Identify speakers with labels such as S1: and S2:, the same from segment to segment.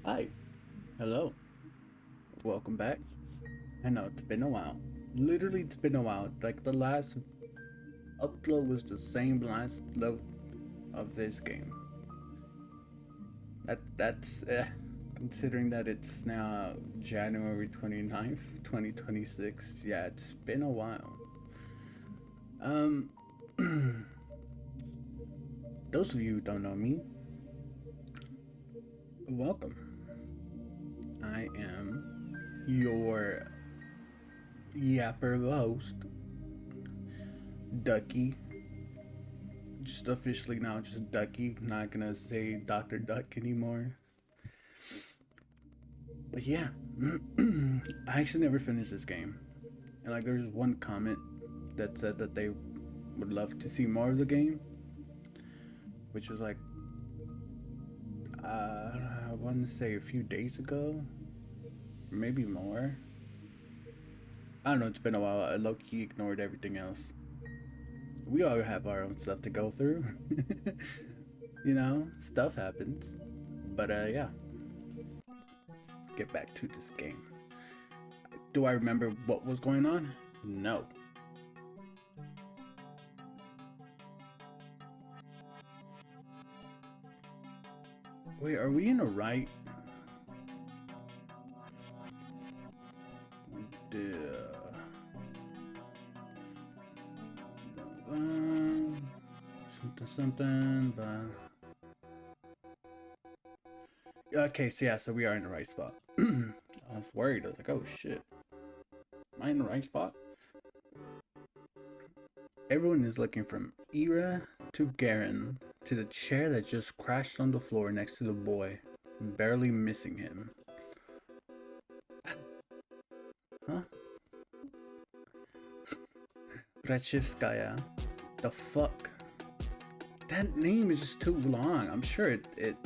S1: Hi, hello, welcome back. I know it's been a while. Literally, it's been a while. Like the last upload was the same last load of this game. That's considering that it's now January 29th, 2026. Yeah, it's been a while. Um, those of you who don't know me, welcome. I am your yapper host, Ducky. Just officially now, just Ducky. Not gonna say Dr. Duck anymore. But yeah, I actually never finished this game. And like, there's one comment that said that they would love to see more of the game, which was like, I want to say a few days ago, maybe more. I don't know. It's been a while. I low key ignored everything else. We all have our own stuff to go through. Stuff happens. But yeah, get back to this game. Do I remember what was going on? No. Wait, are we in the right? Something, something, but. Okay, so yeah, so we are in the right spot. I was worried. I was like, oh shit. Am I in the right spot? Everyone is looking from Ira to Garen to the chair that just crashed on the floor next to the boy, barely missing him. Huh? Rachivskaya. The fuck? That name is just too long. I'm sure it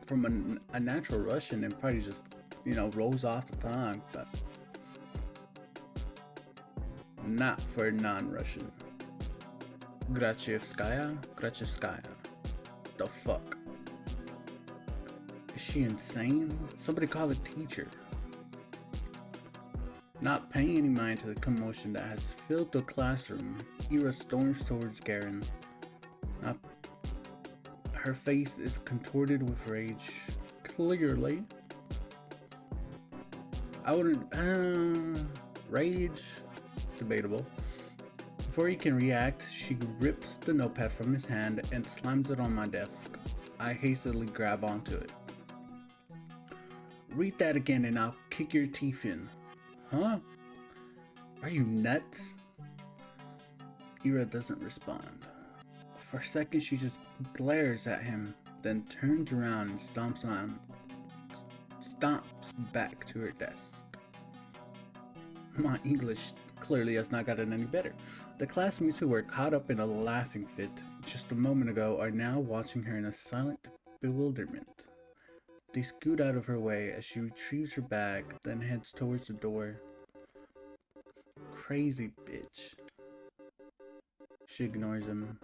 S1: from a natural Russian, it probably just, rolls off the tongue, but not for non-Russian. Grachevskaya? Grachevskaya. The fuck? Is she insane? Somebody call the teacher. Not paying any mind to the commotion that has filled the classroom, Ira storms towards Garen. Not Her face is contorted with rage. Clearly. I wouldn't. Rage? Debatable. Before he can react, she rips the notepad from his hand and slams it on my desk. I hastily grab onto it. Read that again and I'll kick your teeth in. Huh? Are you nuts? Ira doesn't respond. For a second, she just glares at him, then turns around and stomps back to her desk. My English clearly has not gotten any better. The classmates who were caught up in a laughing fit just a moment ago are now watching her in a silent bewilderment. They scoot out of her way as she retrieves her bag, then heads towards the door. Crazy bitch. She ignores him.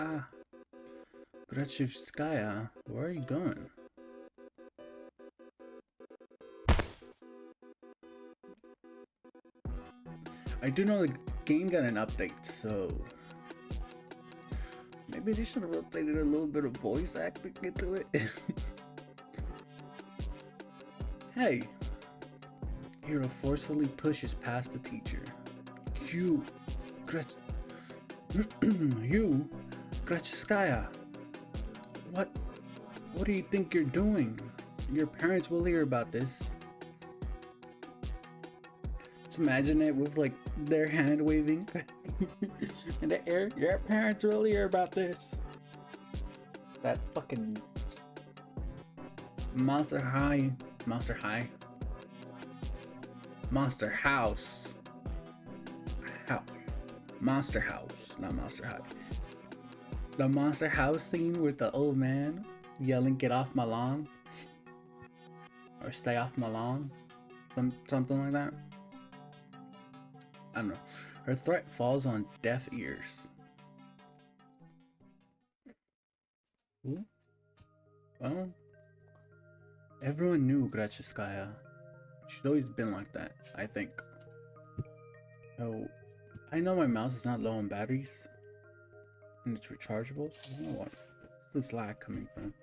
S1: Ah, Grachevskaya, where are you going? I do know the game got an update, so maybe they should have updated a little bit of voice acting into it. Hey! Hiro forcefully pushes past the teacher. You, you, Grachevskaya. What do you think you're doing? Your parents will hear about this. Just imagine it with like their hand waving in the air. Your parents will hear about this. That fucking Monster High, Monster High, Monster House, Monster House, not Monster High. The Monster House scene with the old man yelling, "Get off my lawn," or "Stay off my lawn," something like that. I don't know. Her threat falls on deaf ears. Who? Well, everyone knew Gracheskaya. She's always been like that, I think. Oh, I know my mouse is not low on batteries, and it's rechargeable, so I don't know what's this lag coming from.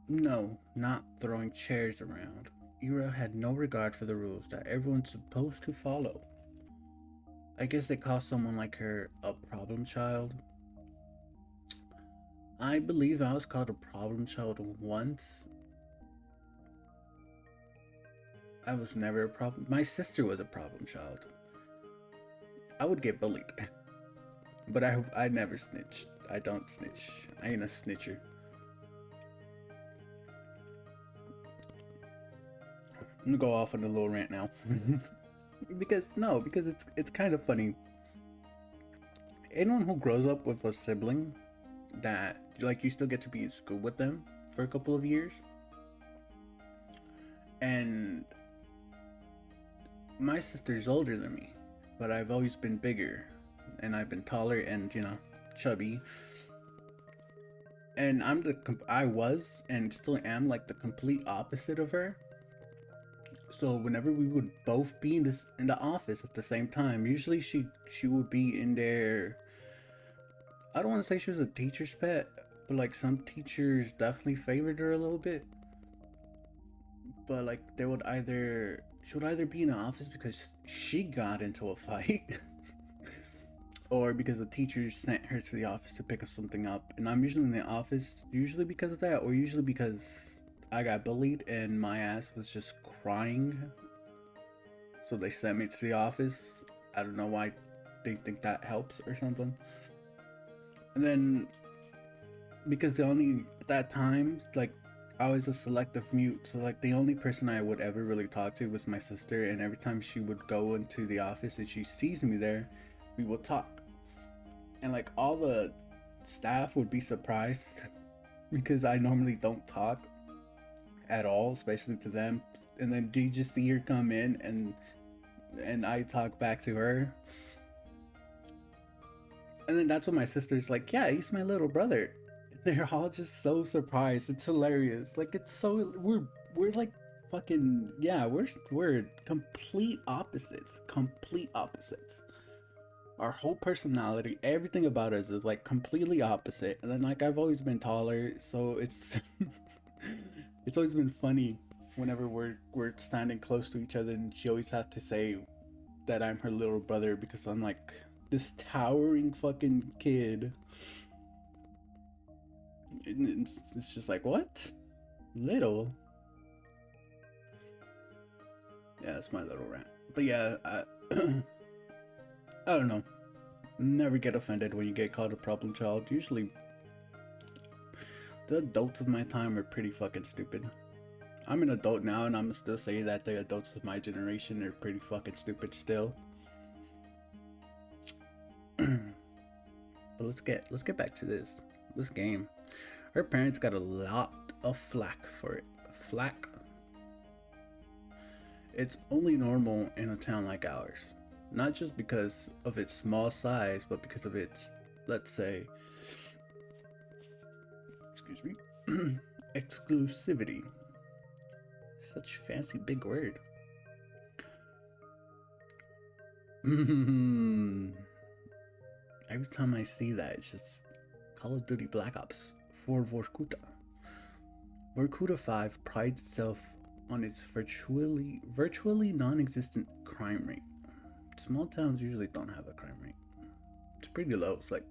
S1: No, not throwing chairs around. Ira had no regard for the rules that everyone's supposed to follow. I guess they call someone like her a problem child. I believe I was called a problem child once. I was never a problem. My sister was a problem child. I would get bullied, but I never snitched. I don't snitch. I ain't a snitcher. I'm gonna go off on a little rant now. because it's kind of funny. Anyone who grows up with a sibling that like you still get to be in school with them for a couple of years, and my sister's older than me, but I've always been bigger, and I've been taller and chubby, and I was and still am like the complete opposite of her. So whenever we would both be in the office at the same time, usually she would be in there. I don't want to say she was a teacher's pet, but like some teachers definitely favored her a little bit. But like she would either be in the office because she got into a fight, or because the teacher sent her to the office to pick up something up. And I'm usually in the office usually because of that, or usually because I got bullied and my ass was just crying. So they sent me to the office. I don't know why they think that helps or something. And then because at that time, like I was a selective mute, so like the only person I would ever really talk to was my sister, and every time she would go into the office and she sees me there, we will talk. And like all the staff would be surprised because I normally don't talk at all, especially to them. And then do you just see her come in and I talk back to her? And then that's when my sister's like, yeah, he's my little brother. They're all just so surprised. It's hilarious. Like it's so we're like fucking yeah, we're complete opposites. Complete opposites. Our whole personality, everything about us is like completely opposite. And then like I've always been taller, so it's it's always been funny whenever we're standing close to each other, and she always has to say that I'm her little brother because I'm like this towering fucking kid. It's just like, what? Little? Yeah, that's my little rant. But yeah, I don't know. Never get offended when you get called a problem child. Usually, the adults of my time are pretty fucking stupid. I'm an adult now, and I'm gonna still say that the adults of my generation are pretty fucking stupid still. But let's get back to this game. Her parents got a lot of flack for it. Flack. It's only normal in a town like ours. Not just because of its small size, but because of its, let's say, excuse me, exclusivity. Such fancy big word. Every time I see that, it's just Call of Duty Black Ops for Vorkuta. Vorkuta 5 prides itself on its virtually non-existent crime rate. Small towns usually don't have a crime rate. It's pretty low. It's like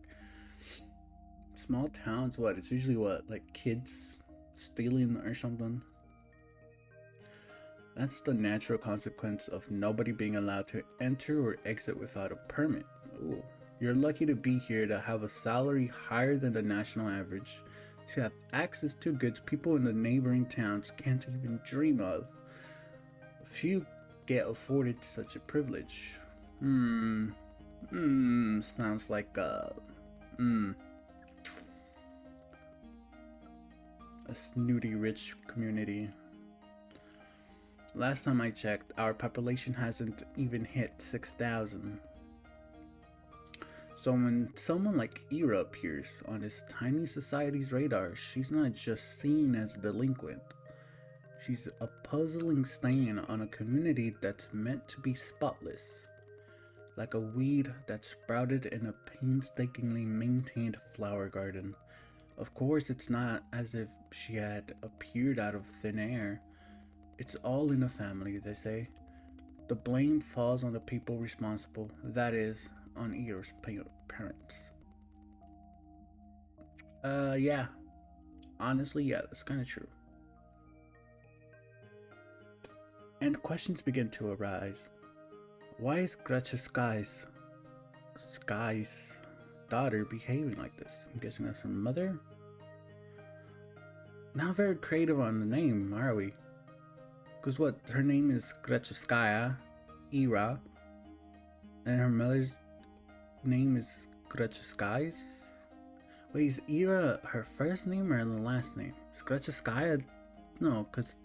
S1: small towns, what? It's usually what, like kids stealing or something. That's the natural consequence of nobody being allowed to enter or exit without a permit. Ooh. You're lucky to be here, to have a salary higher than the national average, to have access to goods people in the neighboring towns can't even dream of. Few get afforded such a privilege. Sounds like a snooty rich community. Last time I checked, our population hasn't even hit 6,000. So when someone like Ira appears on this tiny society's radar, she's not just seen as a delinquent. She's a puzzling stain on a community that's meant to be spotless, like a weed that sprouted in a painstakingly maintained flower garden. Of course, it's not as if she had appeared out of thin air. It's all in the family, they say. The blame falls on the people responsible, that is, on Ira's parents. Yeah. Honestly, yeah, that's kind of true. And questions begin to arise. Why is Gretchen Sky's daughter behaving like this? I'm guessing that's her mother? Not very creative on the name, are we? Because what? Her name is Gretcheskaya, Ira, and her mother's name is Gretcheskais? Wait, is Ira her first name or the last name? Is Gretcheskaya? No, because.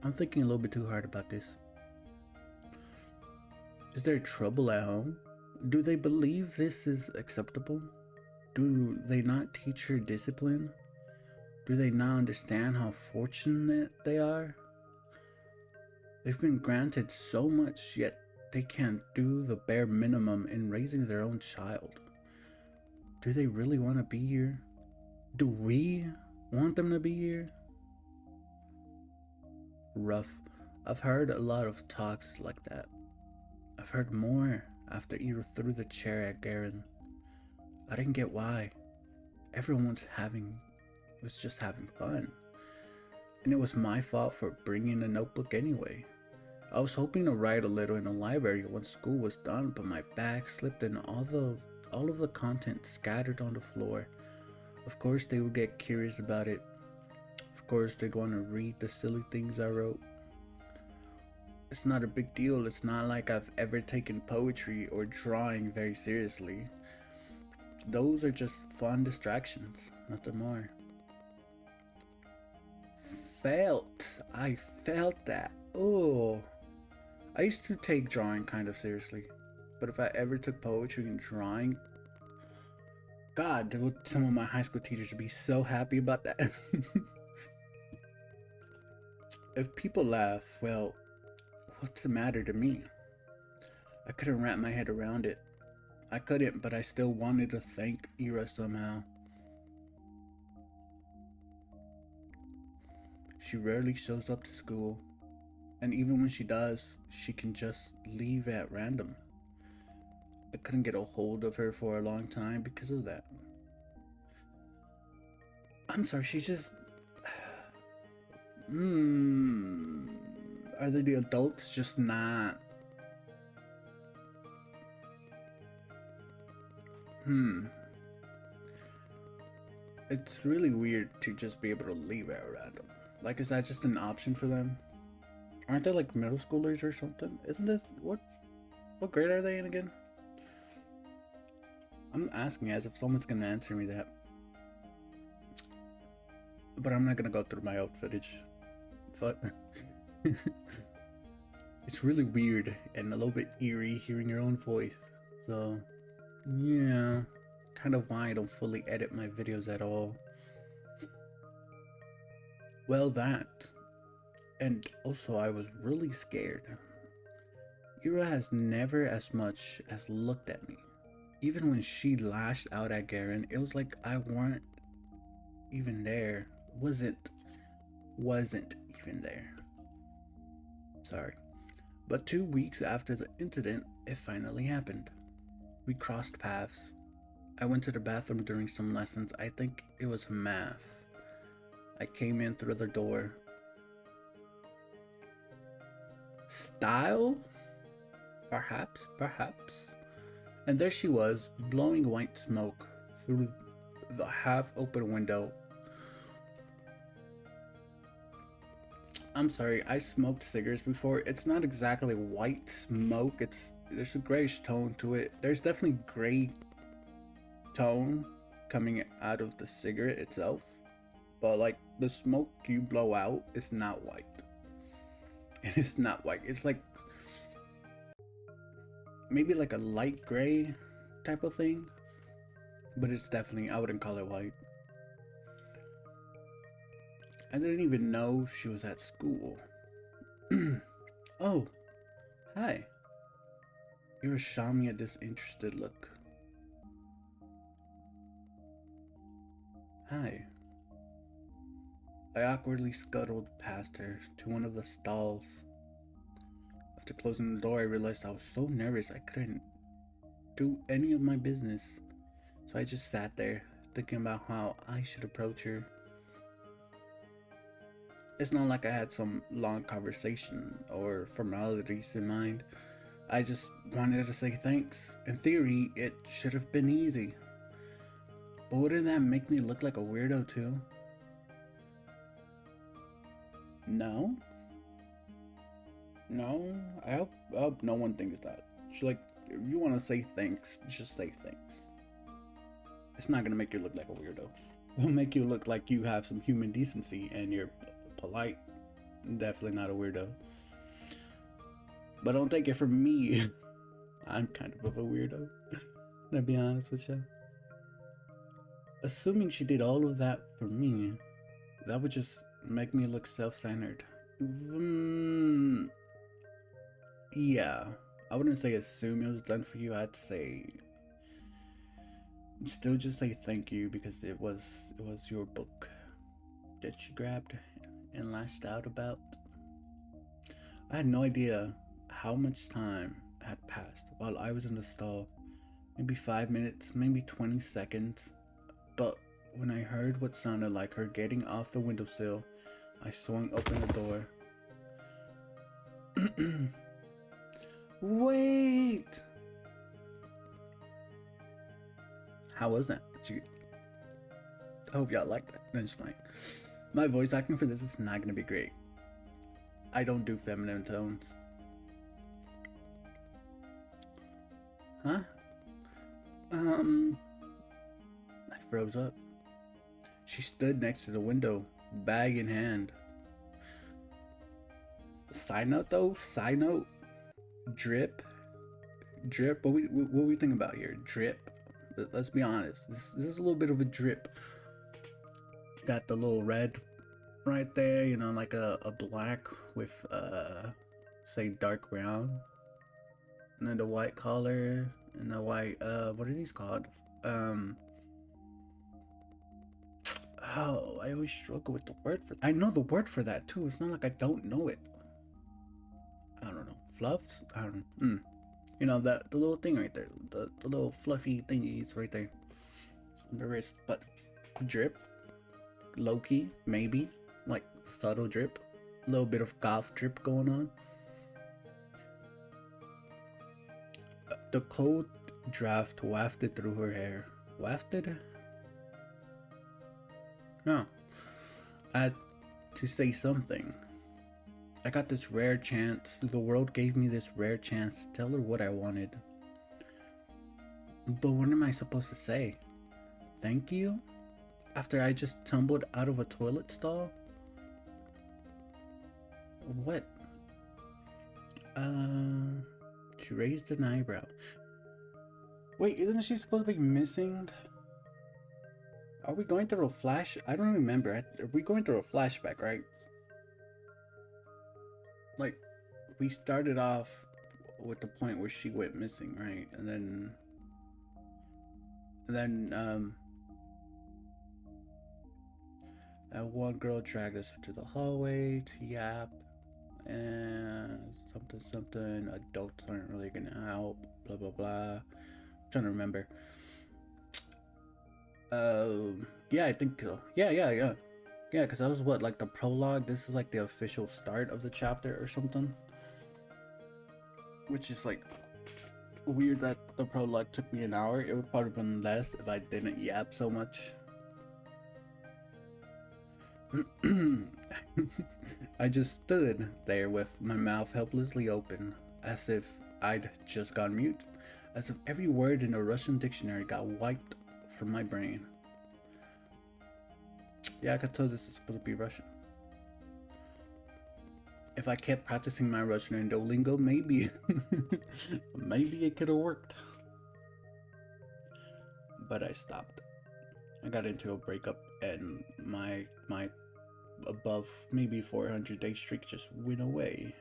S1: I'm thinking a little bit too hard about this. Is there trouble at home? Do they believe this is acceptable? Do they not teach her discipline? Do they not understand how fortunate they are? They've been granted so much, yet they can't do the bare minimum in raising their own child. Do they really want to be here? Do we want them to be here? Rough. I've heard a lot of talks like that. I've heard more after Ira threw the chair at Garen. I didn't get why. Everyone was just having fun. And it was my fault for bringing a notebook anyway. I was hoping to write a little in the library once school was done, but my bag slipped and all of the content scattered on the floor. Of course they would get curious about it. Of course they'd want to read the silly things I wrote. It's not a big deal. It's not like I've ever taken poetry or drawing very seriously. Those are just fun distractions, nothing more. I felt that. Oh. I used to take drawing kind of seriously. But if I ever took poetry and drawing, God, some of my high school teachers would be so happy about that. If people laugh, well, what's the matter to me? I couldn't wrap my head around it. I couldn't, but I still wanted to thank Ira somehow. She rarely shows up to school, and even when she does, she can just leave at random. I couldn't get a hold of her for a long time because of that. I'm sorry, she just... Are the adults just not... It's really weird to just be able to leave at random. Like, is that just an option for them? Aren't they like middle schoolers or something? Isn't this... What grade are they in again? I'm asking as if someone's gonna answer me that. But I'm not gonna go through my old footage. But it's really weird and a little bit eerie hearing your own voice. So, yeah. Kind of why I don't fully edit my videos at all. Well, that. And also, I was really scared. Ira has never as much as looked at me. Even when she lashed out at Garen, it was like I weren't even there. Wasn't even there. Sorry. But 2 weeks after the incident, it finally happened. We crossed paths. I went to the bathroom during some lessons. I think it was math. I came in through the door. Style? Perhaps. And there she was, blowing white smoke through the half-open window. I'm sorry, I smoked cigarettes before. It's not exactly white smoke. There's a grayish tone to it. There's definitely gray tone coming out of the cigarette itself. But like the smoke you blow out is not white. It's not white. It's like... maybe like a light gray type of thing, but it's definitely, I wouldn't call it white. I didn't even know she was at school. Oh, hi. You were showing me a disinterested look. Hi. I awkwardly scuttled past her to one of the stalls. After closing the door, I realized I was so nervous I couldn't do any of my business. So I just sat there, thinking about how I should approach her. It's not like I had some long conversation or formalities in mind. I just wanted to say thanks. In theory, it should have been easy. But wouldn't that make me look like a weirdo too? No? No? I hope no one thinks that. Like, if you want to say thanks, just say thanks. It's not gonna make you look like a weirdo. It'll make you look like you have some human decency and you're polite. Definitely not a weirdo. But don't take it from me. I'm kind of a weirdo, to be honest with you. Assuming she did all of that for me, that would just make me look self-centered. Yeah, I wouldn't say assume it was done for you. I'd say still just say thank you because it was your book that she grabbed and lashed out about. I had no idea how much time had passed while I was in the stall. Maybe 5 minutes, maybe 20 seconds. But when I heard what sounded like her getting off the windowsill, I swung open the door. Wait! How was that? I hope y'all liked that. That's fine. My voice acting for this is not gonna be great. I don't do feminine tones. Huh? I froze up. She stood next to the window, bag in hand. Side note though, drip. What we think about here? Drip. Let's be honest. This is a little bit of a drip. Got the little red right there, you know, like a black with say dark brown. And then the white collar and the white what are these called? Oh, I always struggle with the word for I know the word for that too. It's not like I don't know it. I don't know. Fluffs? I don't know. You know, the little thing right there. The little fluffy thingies right there. On the wrist. But drip. Low key, maybe. Like subtle drip. A little bit of goth drip going on. The cold draft wafted through her hair. Wafted? No. I had to say something. I got this rare chance. The world gave me this rare chance to tell her what I wanted. But what am I supposed to say? Thank you? After I just tumbled out of a toilet stall? What? She raised an eyebrow. Wait, isn't she supposed to be missing? Are we going through a flash? I don't remember. Are we going through a flashback, right? Like, we started off with the point where she went missing, right? And then that one girl dragged us to the hallway to yap, and something. Adults aren't really gonna help. Blah blah blah. I'm trying to remember. Yeah, I think so. Yeah. Because that was what, like the prologue. This is like the official start of the chapter or something. Which is like weird that the prologue took me an hour. It would probably have been less if I didn't yap so much. I just stood there with my mouth helplessly open, as if I'd just gone mute, as if every word in a Russian dictionary got wiped from my brain. Yeah, I could tell this is supposed to be Russian. If I kept practicing my Russian and Duolingo, maybe, maybe it could have worked. But I stopped. I got into a breakup, and my above maybe 400-day streak just went away.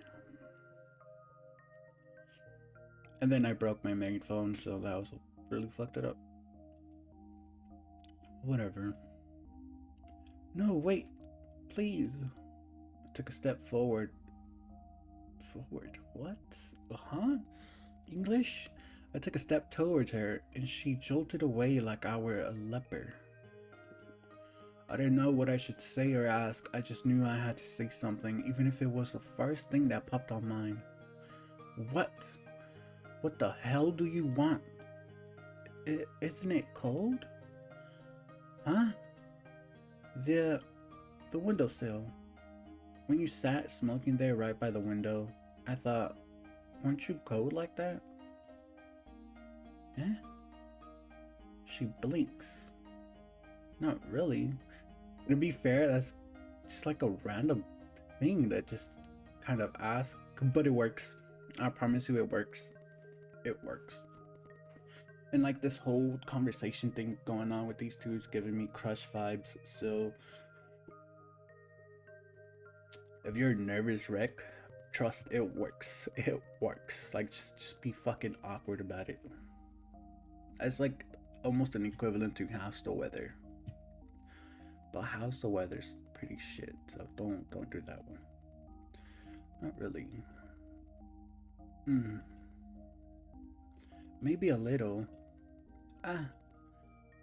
S1: And then I broke my main phone, so that was really fucked it up. Whatever. No, wait, please. I took a step forward. Forward? What? Huh? English? I took a step towards her, and she jolted away like I were a leper. I didn't know what I should say or ask. I just knew I had to say something, even if it was the first thing that popped on mind. What? What the hell do you want? Isn't it cold? Huh? The windowsill. When you sat smoking there right by the window, I thought, weren't you cold like that? Eh? She blinks. Not really. To be fair, that's just like a random thing that just kind of ask, but it works. I promise you it works. It works. And like this whole conversation thing going on with these two is giving me crush vibes, so if you're a nervous wreck, trust it works. It works. Like just be fucking awkward about it. It's like almost an equivalent to how's the weather. But how's the weather's pretty shit, so don't do that one. Not really. Maybe a little.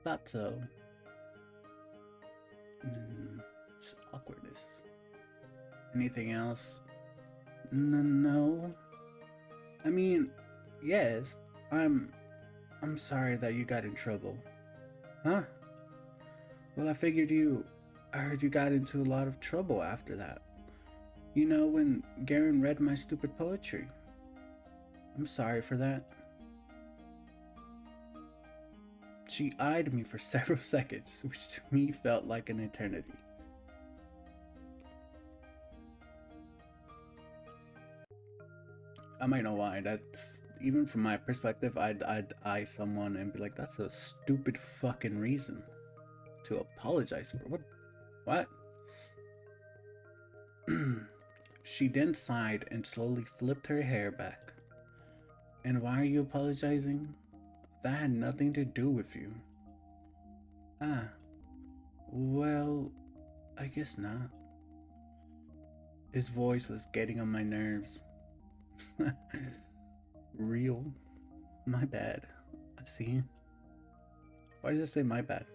S1: Thought so. Just awkwardness. Anything else? No. I mean, yes. I'm sorry that you got in trouble. Huh? Well, I heard you got into a lot of trouble after that. You know, when Garen read my stupid poetry. I'm sorry for that. She eyed me for several seconds, which to me felt like an eternity. I might know why. That's even from my perspective. I'd eye someone and be like, "That's a stupid fucking reason to apologize for." What? She then sighed and slowly flipped her hair back. And why are you apologizing? That had nothing to do with you. Well, I guess not. His voice was getting on my nerves. Real? My bad. I see. Why did I say my bad?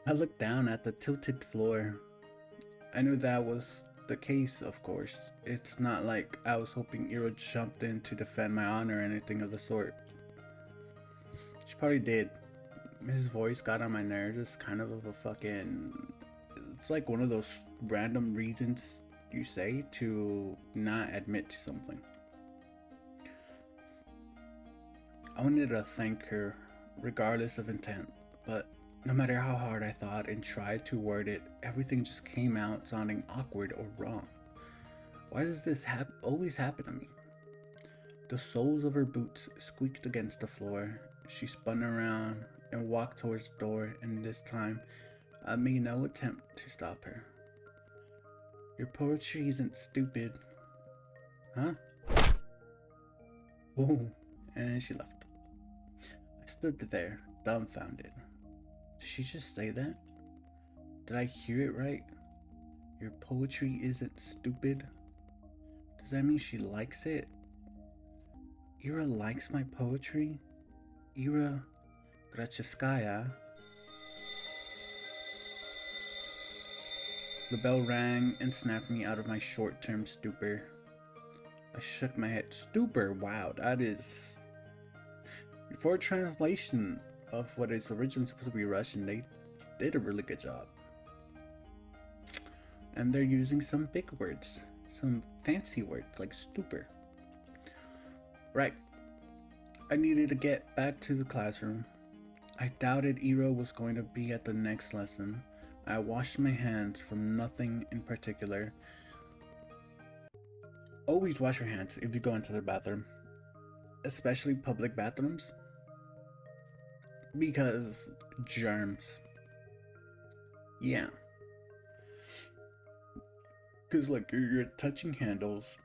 S1: I looked down at the tilted floor. I knew that was the case, of course. It's not like I was hoping Iro jumped in to defend my honor or anything of the sort. She probably did. His voice got on my nerves. It's kind of a fucking... It's like one of those random reasons you say to not admit to something. I wanted to thank her, regardless of intent, but no matter how hard I thought and tried to word it, everything just came out sounding awkward or wrong. Why does this always happen to me? The soles of her boots squeaked against the floor. She spun around and walked towards the door, and this time I made no attempt to stop her. Your poetry isn't stupid. Huh? Whoa, and she left. I stood there, dumbfounded. Did she just say that? Did I hear it right? Your poetry isn't stupid? Does that mean she likes it? Ira likes my poetry? Ira Gracheskaya? The bell rang and snapped me out of my short-term stupor. I shook my head. Stupor? Wow, that is... For a translation of what is originally supposed to be Russian, they did a really good job. And they're using some big words. Some fancy words like stupor. Right. I needed to get back to the classroom. I doubted Iro was going to be at the next lesson. I washed my hands from nothing in particular. always wash your hands if you go into the bathroom, especially public bathrooms, because germs. Yeah, because like you're touching handles,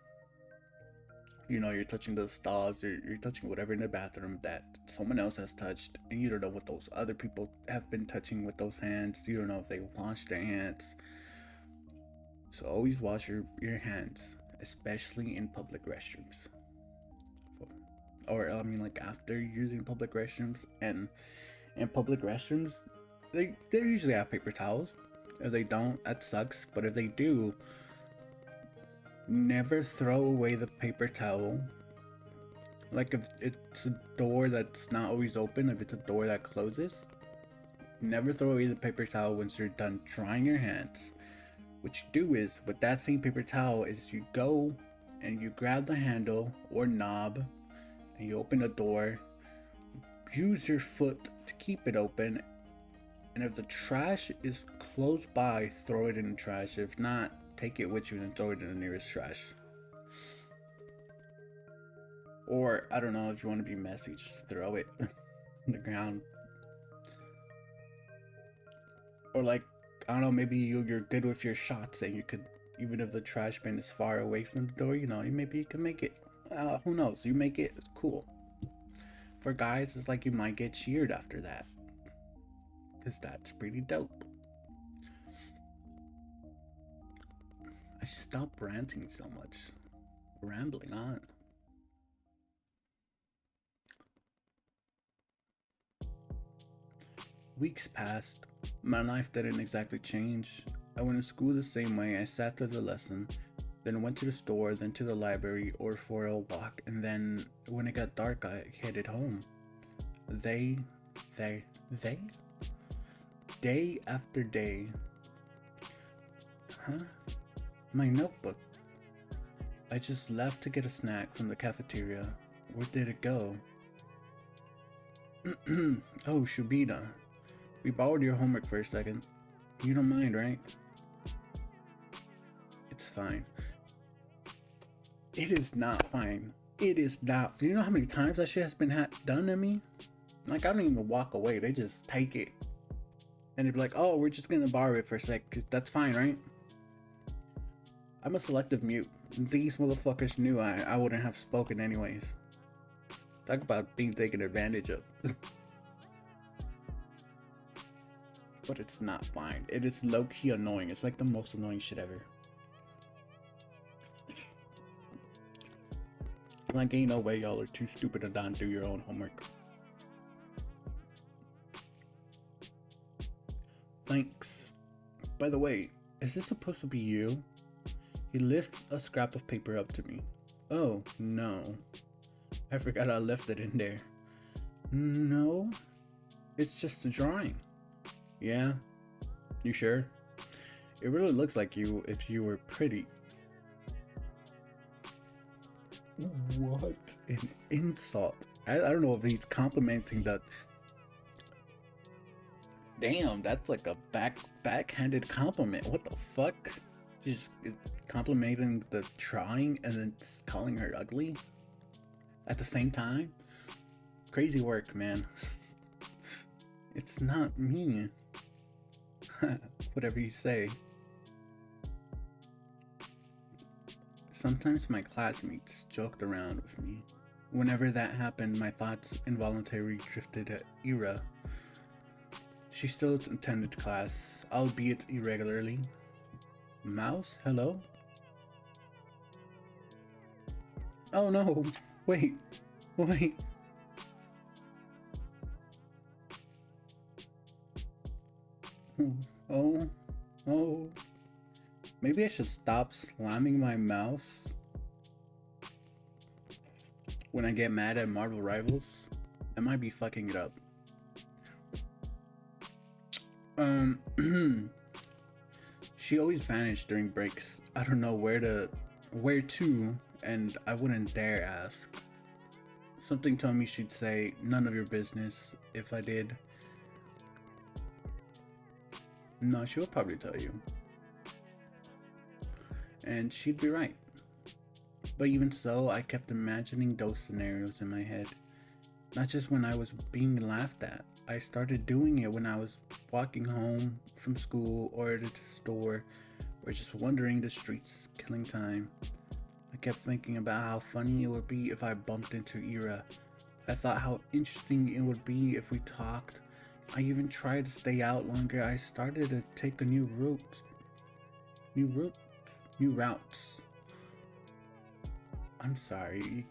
S1: you're touching the stalls, you're touching whatever in the bathroom that someone else has touched, and you don't know what those other people have been touching with those hands. You don't know if they washed their hands. So always wash your hands, especially in public restrooms. Or I mean, like after using public restrooms, and in public restrooms, they usually have paper towels. If they don't, that sucks. But if they do, never throw away the paper towel. Like if it's a door that's not always open, if it's a door that closes, never throw away the paper towel once you're done drying your hands. What you do is, with that same paper towel, is you go and you grab the handle or knob and you open the door, use your foot to keep it open, and if the trash is close by, throw it in the trash. If not, take it with you and throw it in the nearest trash. Or, I don't know, if you want to be messy, just throw it on the ground. Or like, I don't know, maybe you're good with your shots and you could, even if the trash bin is far away from the door, maybe you can make it. Who knows? You make it, it's cool. For guys, it's like you might get cheered after that, because that's pretty dope. I should stop ranting so much. Rambling on. Weeks passed. My life didn't exactly change. I went to school the same way. I sat through the lesson, then went to the store, then to the library or for a walk, and then when it got dark, I headed home. Day after day. Huh? My notebook. I just left to get a snack from the cafeteria. Where did it go? Oh, Shubida. We borrowed your homework for a second. You don't mind, right? It's fine. It is not fine. It is not. Do you know how many times that shit has been done to me? Like, I don't even walk away. They just take it. And they'd be like, oh, we're just gonna borrow it for a sec. That's fine, right? I'm a selective mute. These motherfuckers knew I wouldn't have spoken anyways. Talk about being taken advantage of. But it's not fine. It is low-key annoying. It's like the most annoying shit ever. Like, ain't no way y'all are too stupid to not do your own homework. Thanks. By the way, is this supposed to be you? He lifts a scrap of paper up to me. Oh, no. I forgot I left it in there. No, it's just a drawing. Yeah? You sure? It really looks like you if you were pretty. What an insult. I don't know if he's complimenting that. Damn, that's like a backhanded compliment. What the fuck? Just complimenting the drawing and then calling her ugly at the same time? Crazy work, man. It's not me. Whatever you say. Sometimes my classmates joked around with me. Whenever that happened, my thoughts involuntarily drifted to Ira. She still attended class, albeit irregularly. Mouse, hello? Oh no, wait. Oh. Maybe I should stop slamming my mouse when I get mad at Marvel Rivals. I might be fucking it up. She always vanished during breaks. I don't know where to, and I wouldn't dare ask. Something told me she'd say, none of your business, if I did. No, she would probably tell you. And she'd be right. But even so, I kept imagining those scenarios in my head. Not just when I was being laughed at. I started doing it when I was walking home from school or at the store or just wandering the streets, killing time. I kept thinking about how funny it would be if I bumped into Ira. I thought how interesting it would be if we talked. I even tried to stay out longer. I started to take a new route. New routes. I'm sorry.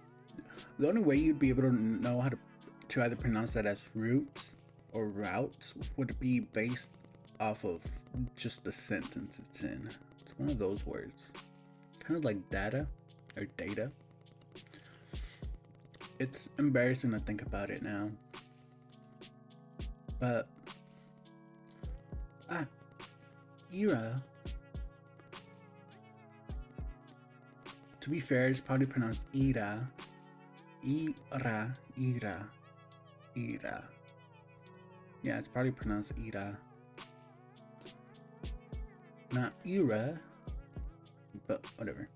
S1: The only way you'd be able to know how to either pronounce that as routes or routes would be based off of just the sentence it's in. It's one of those words. Kind of like data or data. It's embarrassing to think about it now. But Ira, to be fair, it's probably pronounced Ira. Ira. Yeah, it's probably pronounced Ira. Not Ira, but whatever.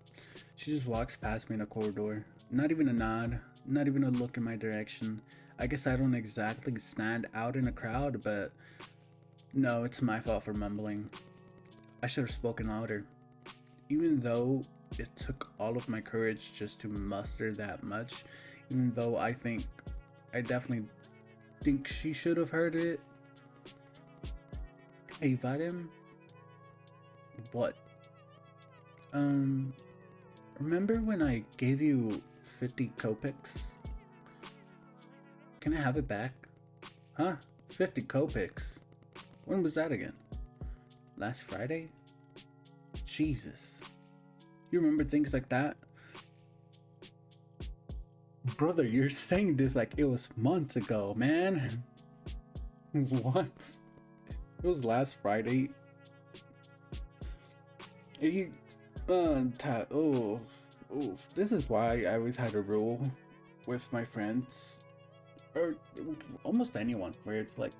S1: She just walks past me in a corridor. Not even a nod, not even a look in my direction. I guess I don't exactly stand out in a crowd, but no, it's my fault for mumbling. I should have spoken louder. Even though it took all of my courage just to muster that much, even though I definitely think she should have heard it. Hey, Vadim? What? Remember when I gave you 50 kopecks? Can I have it back? Huh? 50 kopecks? When was that again? Last Friday? Jesus. You remember things like that? Brother, you're saying this like it was months ago, man. What? It was last Friday. You, this is why I always had a rule with my friends, or almost anyone, where it's like,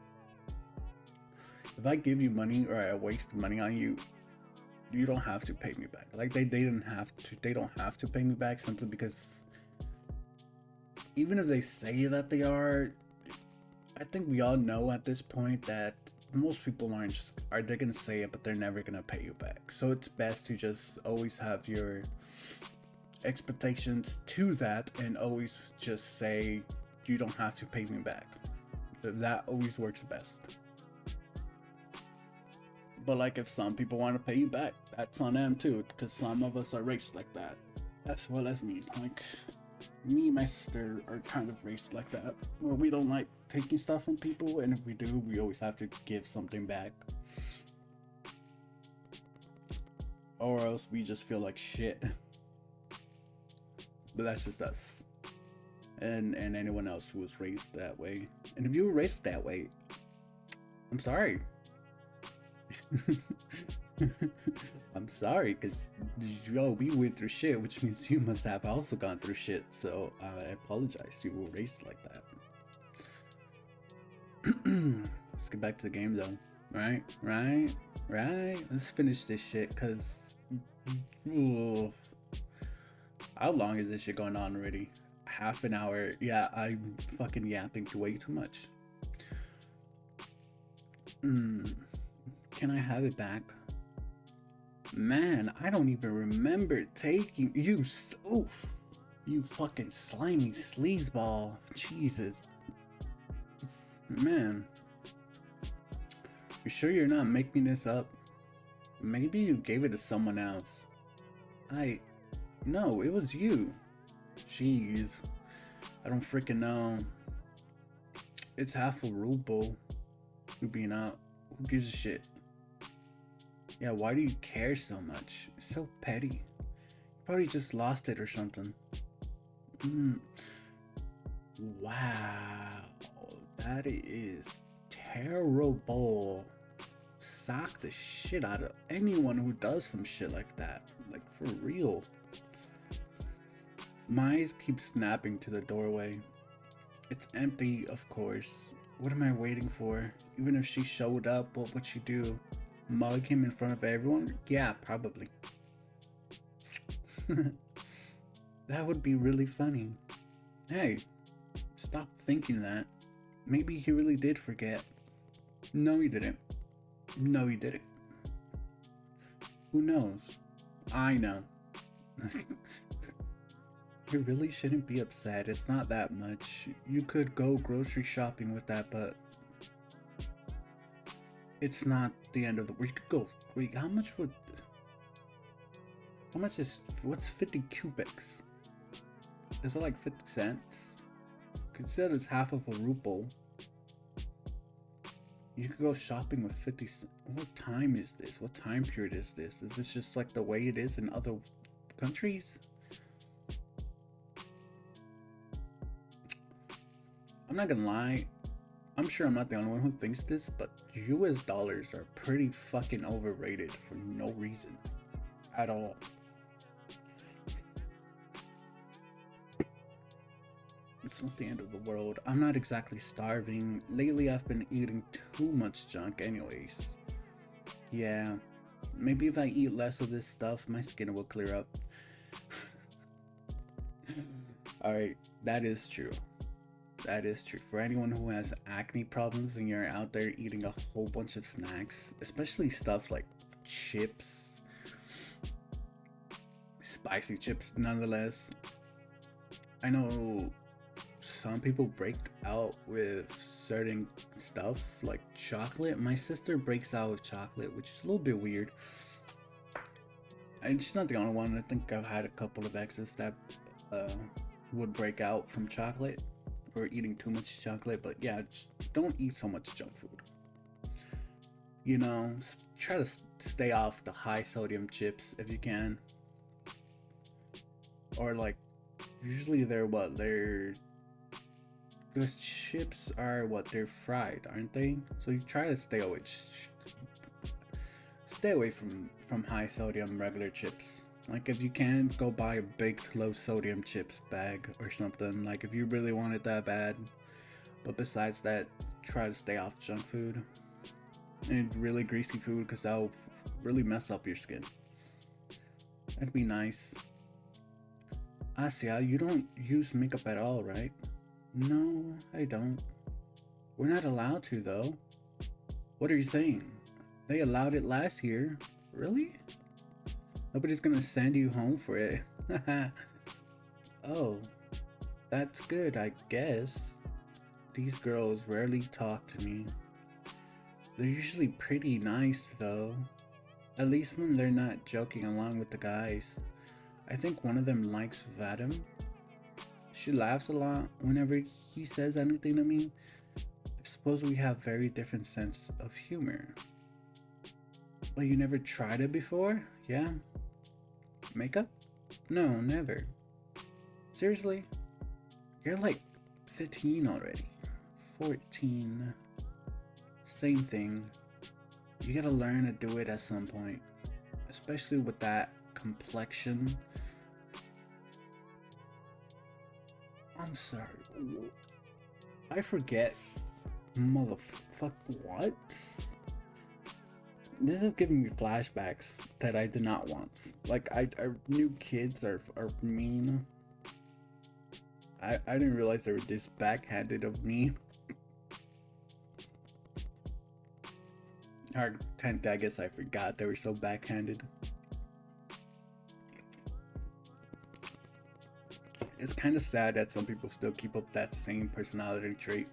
S1: if I give you money or I waste money on you, you don't have to pay me back. Like they don't have to pay me back simply because even if they say that they are, I think we all know at this point that most people they're gonna say it, but they're never gonna pay you back. So it's best to just always have your expectations to that and always just say you don't have to pay me back. That always works best. But like if some people want to pay you back, that's on them too, because some of us are raised like that, as well as me. Like me and my sister are kind of raised like that, where we don't like taking stuff from people, and if we do, we always have to give something back, or else we just feel like shit. But that's just us, and anyone else who was raised that way. And if you were raised that way, I'm sorry. I'm sorry, because we went through shit, which means you must have also gone through shit, so I apologize you were raised like that. Let's get back to the game though. Right, let's finish this shit, because how long is this shit going on already? Half an hour. Yeah, I'm fucking yapping way too much. Can I have it back? Man, I don't even remember taking you. You fucking slimy sleazeball. Jesus. Man. You sure you're not making this up? Maybe you gave it to someone else. No, it was you. Jeez. I don't freaking know. It's half a ruble. You being out. Who gives a shit? Yeah, why do you care so much? It's so petty. You probably just lost it or something. Wow. That is terrible. Sock the shit out of anyone who does some shit like that. Like, for real. My eyes keep snapping to the doorway. It's empty, of course. What am I waiting for? Even if she showed up, what would she do? Mug him in front of everyone? Yeah, probably. That would be really funny. Hey, stop thinking that. Maybe he really did forget. No, he didn't. No, he didn't. Who knows? I know. You really shouldn't be upset. It's not that much. You could go grocery shopping with that, but it's not the end of the world. You could go. Wait, how much would. How much is. What's 50 cubics? Is it like 50 cents? Consider it's half of a ruble. You could go shopping with 50 cents. What time is this? What time period is this? Is this just like the way it is in other countries? I'm not gonna lie. I'm sure I'm not the only one who thinks this, but US dollars are pretty fucking overrated for no reason at all. It's not the end of the world. I'm not exactly starving. Lately, I've been eating too much junk anyways. Yeah, maybe if I eat less of this stuff, my skin will clear up. Alright, that is true. That is true. For anyone who has acne problems and you're out there eating a whole bunch of snacks, especially stuff like chips, spicy chips nonetheless. I know some people break out with certain stuff like chocolate. My sister breaks out with chocolate, which is a little bit weird. And she's not the only one. I think I've had a couple of exes that would break out from chocolate or eating too much chocolate. But yeah, just don't eat so much junk food. You know, try to stay off the high sodium chips if you can. Or like, usually they're what? Because chips are what? They're fried, aren't they? So you try to stay away from high sodium regular chips. Like if you can, go buy a baked low sodium chips bag or something. Like if you really want it that bad. But besides that, try to stay off junk food and really greasy food, because that'll really mess up your skin. That'd be nice. Asia, you don't use makeup at all, right? No, I don't. We're not allowed to, though. What are you saying? They allowed it last year. Really? Nobody's gonna send you home for it. Oh, that's good, I guess. These girls rarely talk to me. They're usually pretty nice, though. At least when they're not joking along with the guys. I think one of them likes Vadim. She laughs a lot whenever he says anything to me. I suppose we have very different sense of humor. But you never tried it before? Yeah? Makeup? No, never. Seriously? You're like 15 already. 14. Same thing. You gotta learn to do it at some point. Especially with that complexion. I'm sorry. I forget. Motherfuck, what? This is giving me flashbacks that I did not want. Like, I knew kids are mean. I didn't realize they were this backhanded of me. Or, I guess I forgot they were so backhanded. It's kind of sad that some people still keep up that same personality trait.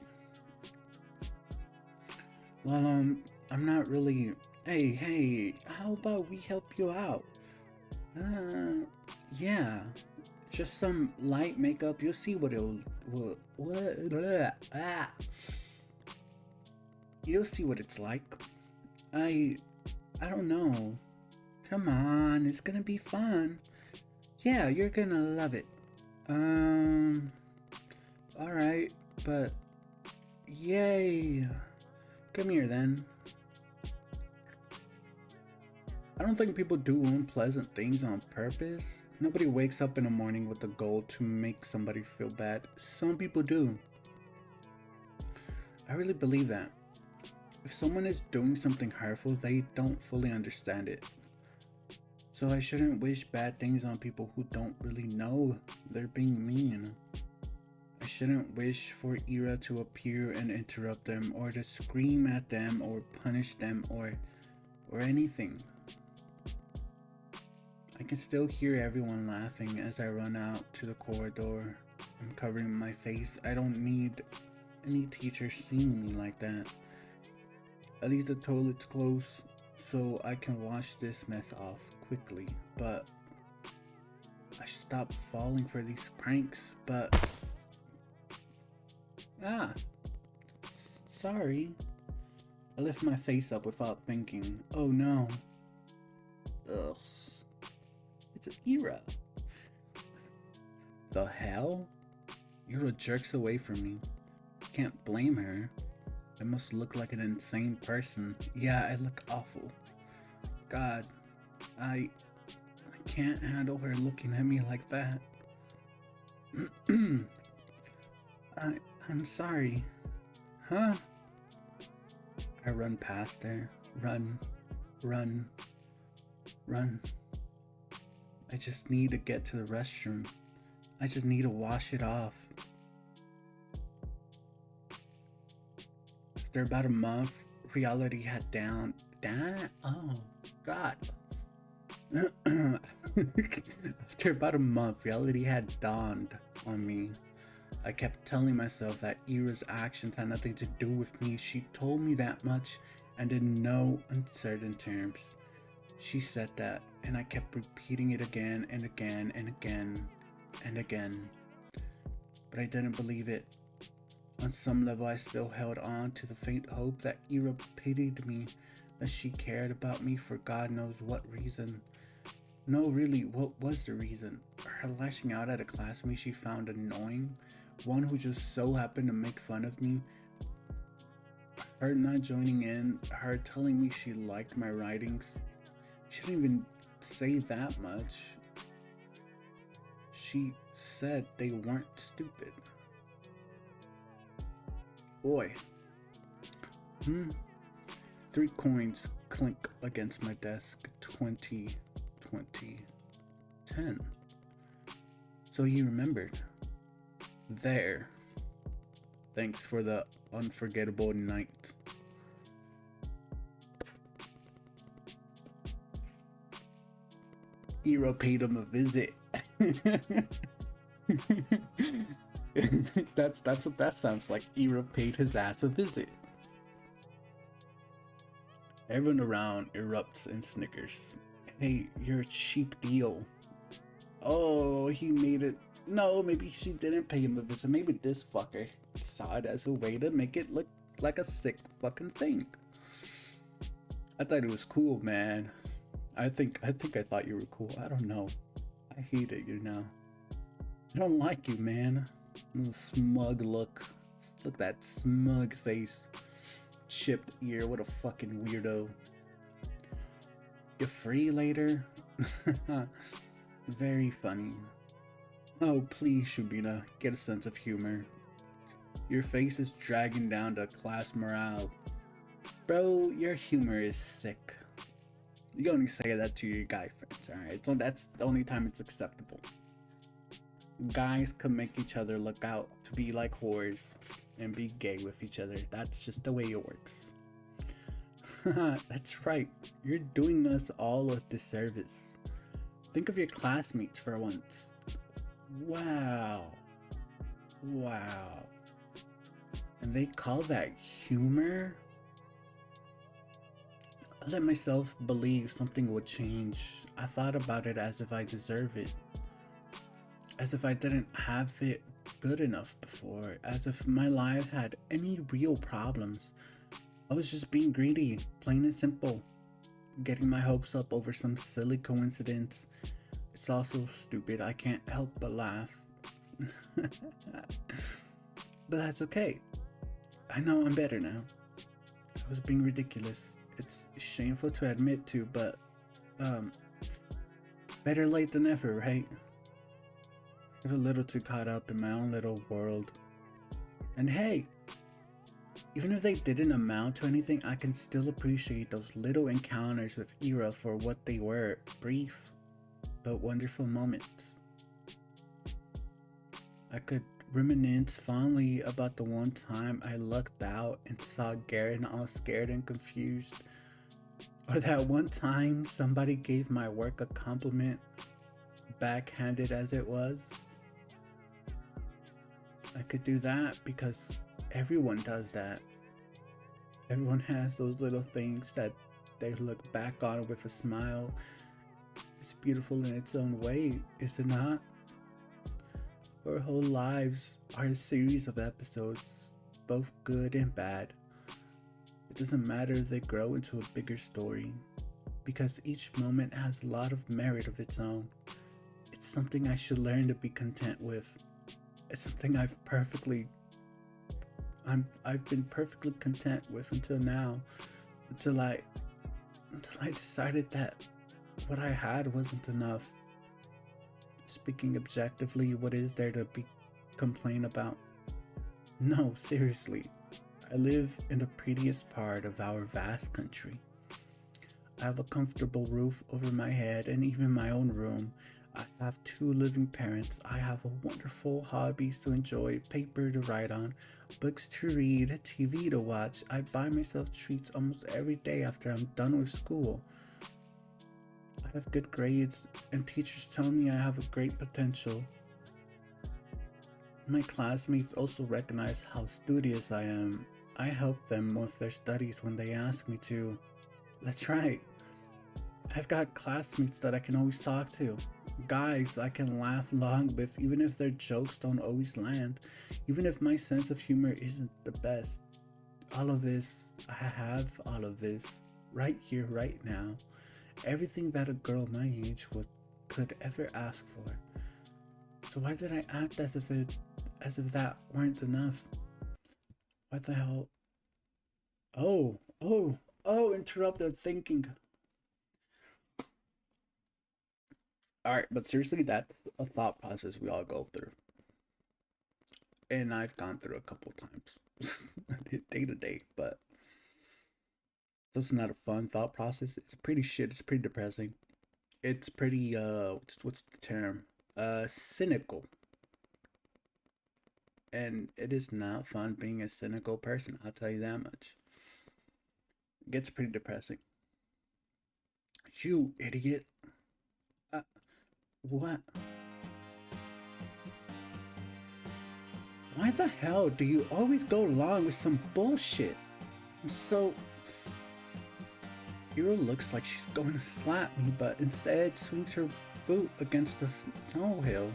S1: Well, I'm not really... Hey, how about we help you out? Yeah. Just some light makeup. You'll see what it'll... You'll see what it's like. I don't know. Come on, it's gonna be fun. Yeah, you're gonna love it. Alright, but... Yay! Come here, then. I don't think people do unpleasant things on purpose. Nobody wakes up in the morning with the goal to make somebody feel bad. Some people do. I really believe that. If someone is doing something hurtful, they don't fully understand it. So I shouldn't wish bad things on people who don't really know they're being mean. I shouldn't wish for Ira to appear and interrupt them, or to scream at them, or punish them, or anything. I can still hear everyone laughing as I run out to the corridor. I'm covering my face. I don't need any teacher seeing me like that. At least the toilet's close, so I can wash this mess off quickly. But I should stop falling for these pranks, but... Sorry. I lift my face up without thinking. Oh no. Ugh. It's Ira. The hell? Ira jerks away from me. Can't blame her. I must look like an insane person. Yeah, I look awful. God, I can't handle her looking at me like that. I'm sorry. Huh? I run past her. Run. I just need to get to the restroom. I just need to wash it off. After about a month, reality had oh, God. After about a month, reality had dawned on me. I kept telling myself that Ira's actions had nothing to do with me. She told me that much, and in no uncertain terms. She said that, and I kept repeating it again and again and again and again. But I didn't believe it. On some level, I still held on to the faint hope that Ira pitied me, that she cared about me for God knows what reason. No, really, what was the reason? Her lashing out at a classmate she found annoying? One who just so happened to make fun of me? Her not joining in? Her telling me she liked my writings? She didn't even say that much. She said they weren't stupid. Boy. 3 coins clink against my desk. 20, 20, 10. So you remembered. There. Thanks for the unforgettable night. Ira paid him a visit. That's what that sounds like. Ira paid his ass a visit. Everyone around erupts in snickers. Hey, you're a cheap deal. Oh, he made it. No, maybe she didn't pay him a visit. Maybe this fucker saw it as a way to make it look like a sick fucking thing. I thought it was cool, man. I think I thought you were cool. I don't know. I hated you now. I don't like you, man. The smug look. Look at that smug face. Chipped ear. What a fucking weirdo. You free later? Very funny. Oh, please, Shubina, get a sense of humor. Your face is dragging down the class morale. Bro, your humor is sick. You only say that to your guy friends, alright? So that's the only time it's acceptable. Guys can make each other look out to be like whores and be gay with each other. That's just the way it works. That's right. You're doing us all a disservice. Think of your classmates for once. Wow. And they call that humor? I let myself believe something would change. I thought about it as if I deserve it. As if I didn't have it good enough before. As if my life had any real problems. I was just being greedy, plain and simple. Getting my hopes up over some silly coincidence. It's all so stupid, I can't help but laugh. But that's okay. I know I'm better now. I was being ridiculous. It's shameful to admit to, but better late than never, right? Got a little too caught up in my own little world. And hey, Even if they didn't amount to anything, I can still appreciate those little encounters with Ira for what they were, brief but wonderful moments. I could reminisce fondly about the one time I lucked out and saw Garen all scared and confused, or that one time somebody gave my work a compliment, backhanded as it was. I could do that because everyone does that. Everyone has those little things that they look back on with a smile. It's beautiful in its own way, is it not? Our whole lives are a series of episodes, both good and bad. It doesn't matter if they grow into a bigger story, because each moment has a lot of merit of its own. It's something I should learn to be content with. It's something I've been perfectly content with until now, until I decided that what I had wasn't enough. Speaking objectively, what is there to be complain about? No, seriously. I live in the prettiest part of our vast country. I have a comfortable roof over my head and even my own room. I have two living parents. I have a wonderful hobbies to enjoy, paper to write on, books to read, TV to watch. I buy myself treats almost every day after I'm done with school. I have good grades, and teachers tell me I have a great potential. My classmates also recognize how studious I am. I help them with their studies when they ask me to. That's right. I've got classmates that I can always talk to. Guys I can laugh along with even if their jokes don't always land. Even if my sense of humor isn't the best. I have all of this right here, right now. Everything that a girl my age could ever ask for. So why did I act as if that weren't enough? What the hell? Oh, oh, oh, interrupted thinking. Alright, but seriously, that's a thought process we all go through. And I've gone through a couple times. Day to day, but it's not a fun thought process. It's pretty shit, it's pretty depressing. It's pretty what's the term? Cynical. And it is not fun being a cynical person, I'll tell you that much. It gets pretty depressing. You idiot. Uh, what? Why the hell do you always go along with some bullshit? So Hero looks like she's going to slap me, but instead swings her boot against the snow hill.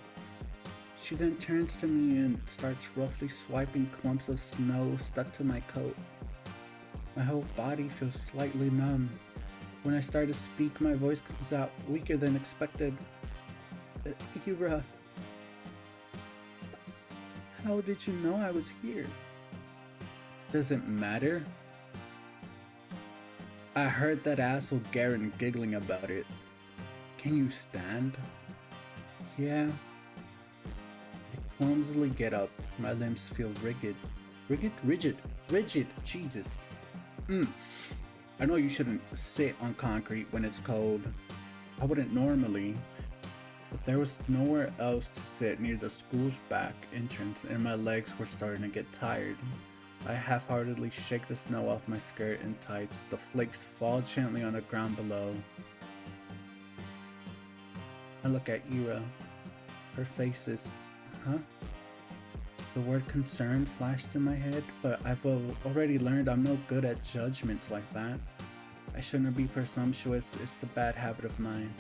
S1: She then turns to me and starts roughly swiping clumps of snow stuck to my coat. My whole body feels slightly numb. When I start to speak, my voice comes out weaker than expected. Hira, how did you know I was here? Does it matter? I heard that asshole Garen giggling about it. Can you stand? Yeah. I clumsily get up. My limbs feel rigid. Rigid. Jesus. I know you shouldn't sit on concrete when it's cold. I wouldn't normally. But there was nowhere else to sit near the school's back entrance, and my legs were starting to get tired. I half-heartedly shake the snow off my skirt and tights. The flakes fall gently on the ground below. I look at Ira. Her face is, huh? The word concern flashed in my head, but I've already learned I'm no good at judgments like that. I shouldn't be presumptuous, it's a bad habit of mine.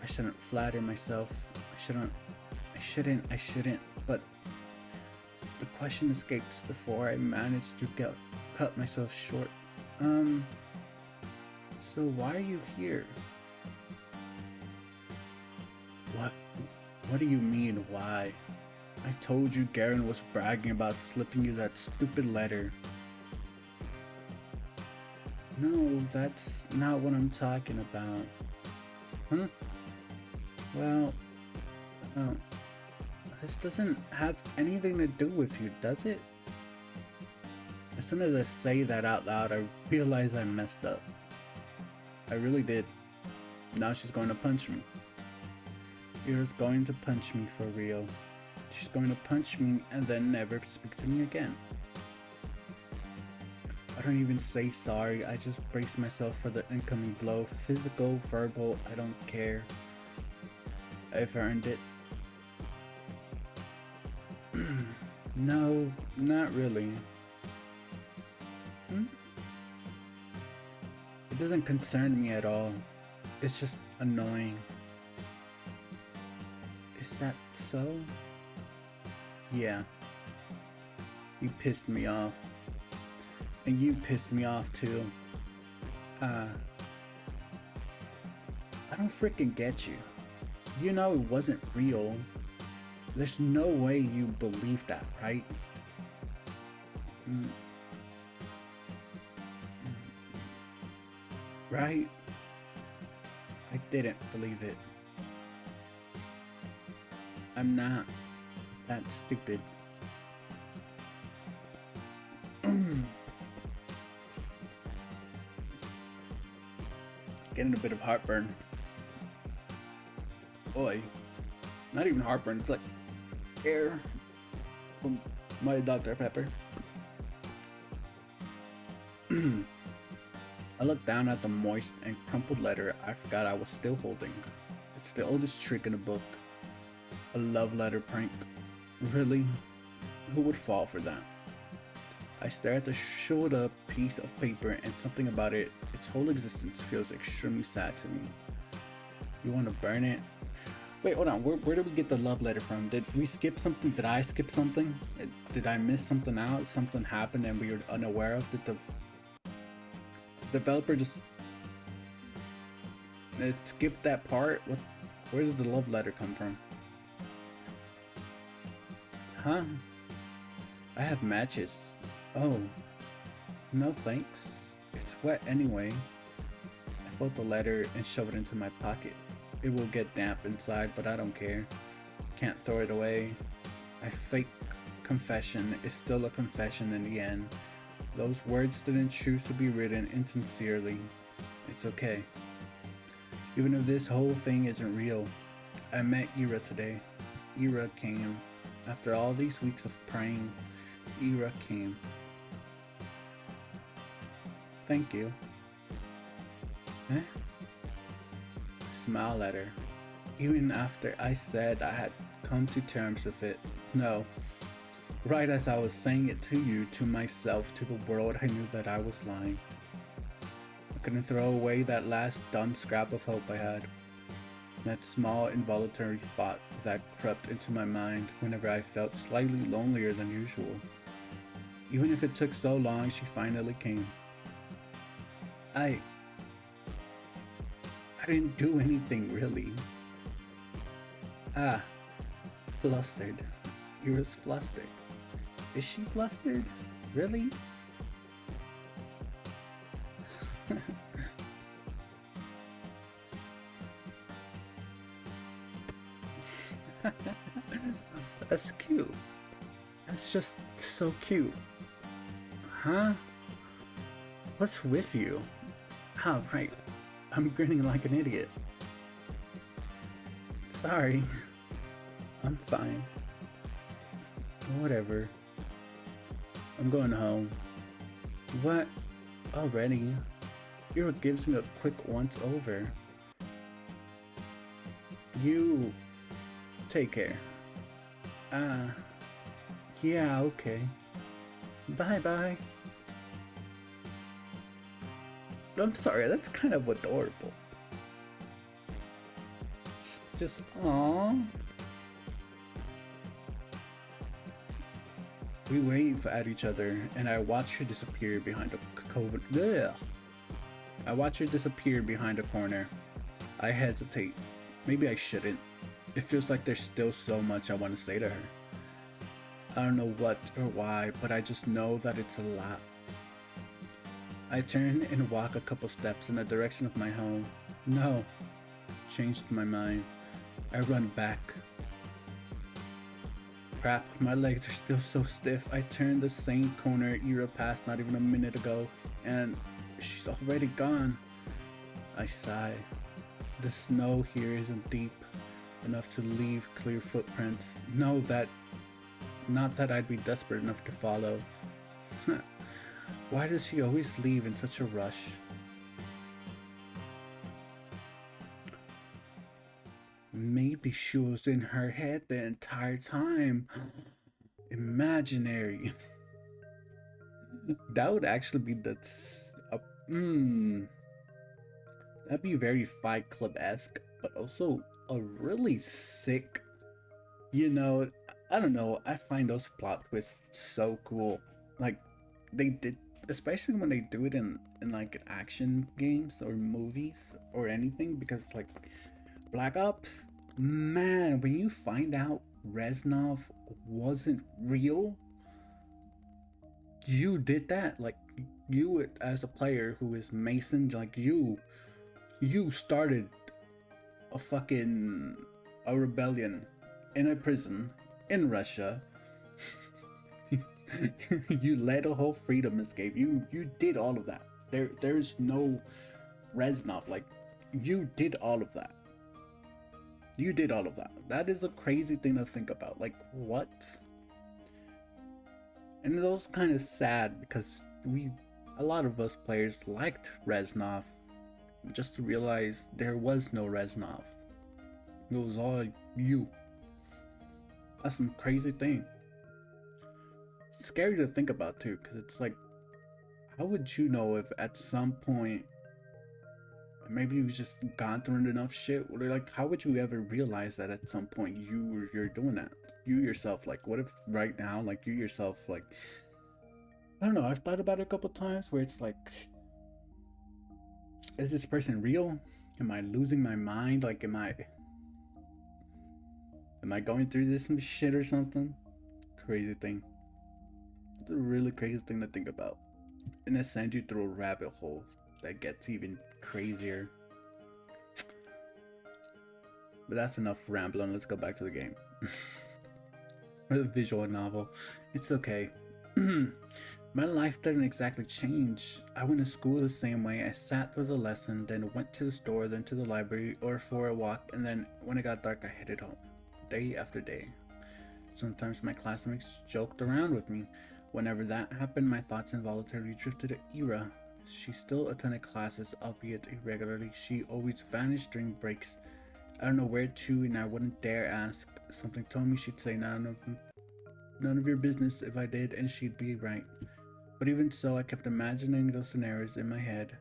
S1: I shouldn't flatter myself. I shouldn't, but the question escapes before I manage to cut myself short. So why are you here? What do you mean, why? I told you Garen was bragging about slipping you that stupid letter. No, that's not what I'm talking about. Huh? Well, this doesn't have anything to do with you, does it? As soon as I say that out loud, I realize I messed up. I really did. Now she's going to punch me. Ira's going to punch me for real. She's going to punch me and then never speak to me again. I don't even say sorry, I just brace myself for the incoming blow. Physical, verbal, I don't care. I've earned it. No, not really. It doesn't concern me at all. It's just annoying. Is that so? Yeah. You pissed me off. And you pissed me off too. I don't freaking get you. You know it wasn't real. There's no way you believe that, right? Right? I didn't believe it. I'm not that stupid. Getting a bit of heartburn. Boy, not even heartburn, it's like air from my Dr. Pepper. I looked down at the moist and crumpled letter I forgot I was still holding. It's the oldest trick in the book. A love letter prank. Really? Who would fall for that? I stare at the shriveled up piece of paper and something about it, its whole existence feels extremely sad to me. You want to burn it? Wait, hold on. Where did we get the love letter from? Did we skip something? Did I skip something? Did I miss something out? Something happened and we were unaware of? Did the developer just skip that part? Where did the love letter come from? Huh? I have matches. Oh, no thanks. It's wet anyway. I fold the letter and shove it into my pocket. It will get damp inside, but I don't care. Can't throw it away. A fake confession is still a confession in the end. Those words didn't choose to be written insincerely. It's okay. Even if this whole thing isn't real. I met Ira today. Ira came. After all these weeks of praying, Ira came. Thank you. Eh? Smile at her. Even after I said I had come to terms with it. No. Right as I was saying it to you, to myself, to the world, I knew that I was lying. I couldn't throw away that last dumb scrap of hope I had. That small involuntary thought that crept into my mind whenever I felt slightly lonelier than usual. Even if it took so long, she finally came. I didn't do anything really. Flustered. Ira's flustered. Is she flustered? Really? That's cute. That's just so cute. Huh? What's with you? Oh, right. I'm grinning like an idiot. Sorry. I'm fine. Whatever. I'm going home. What? Already? Ira gives me a quick once over. You take care. Yeah, okay. Bye. I'm sorry, that's kind of adorable. Just aww. We wave at each other, and I watch her disappear behind I watch her disappear behind a corner. I hesitate. Maybe I shouldn't. It feels like there's still so much I want to say to her. I don't know what or why, but I just know that it's a lot. I turn and walk a couple steps in the direction of my home. No. Changed my mind. I run back. Crap, my legs are still so stiff. I turned the same corner Ira passed not even a minute ago, and she's already gone. I sigh. The snow here isn't deep enough to leave clear footprints. No, that not that I'd be desperate enough to follow. Why does she always leave in such a rush? Maybe she was in her head the entire time. Imaginary. That would actually be that'd be very Fight Club-esque, but also a really sick, you know, I don't know, I find those plot twists so cool. Like, they did, especially when they do it in like action games or movies or anything, because like Black Ops, man, when you find out Reznov wasn't real, you did that. Like, you as a player who is Mason, like you started a fucking a rebellion in a prison in Russia. You led a whole freedom escape. You did all of that. There's no Reznov. Like, you did all of that. You did all of that. That is a crazy thing to think about. Like, what? And it was kind of sad because a lot of us players liked Reznov, just to realize there was no Reznov. It was all you. That's some crazy thing. It's scary to think about too, because it's like, how would you know if at some point, maybe you've just gone through enough shit? Or like, how would you ever realize that at some point you're doing that? You yourself, like, what if right now, like, you yourself, like, I don't know, I've thought about it a couple times where it's like, is this person real? Am I losing my mind? Like, am I going through this some shit or something? Crazy thing. It's a really crazy thing to think about. And it sends you through a rabbit hole that gets even crazier. But that's enough rambling. Let's go back to the game. Or the visual novel. It's okay. My life didn't exactly change. I went to school the same way. I sat through the lesson, then went to the store, then to the library, or for a walk, and then when it got dark, I headed home. Day after day. Sometimes my classmates joked around with me. Whenever that happened, my thoughts involuntarily drifted to Ira. She still attended classes, albeit irregularly. She always vanished during breaks. I don't know where to, and I wouldn't dare ask. Something told me she'd say none of your business if I did, and she'd be right. But even so, I kept imagining those scenarios in my head.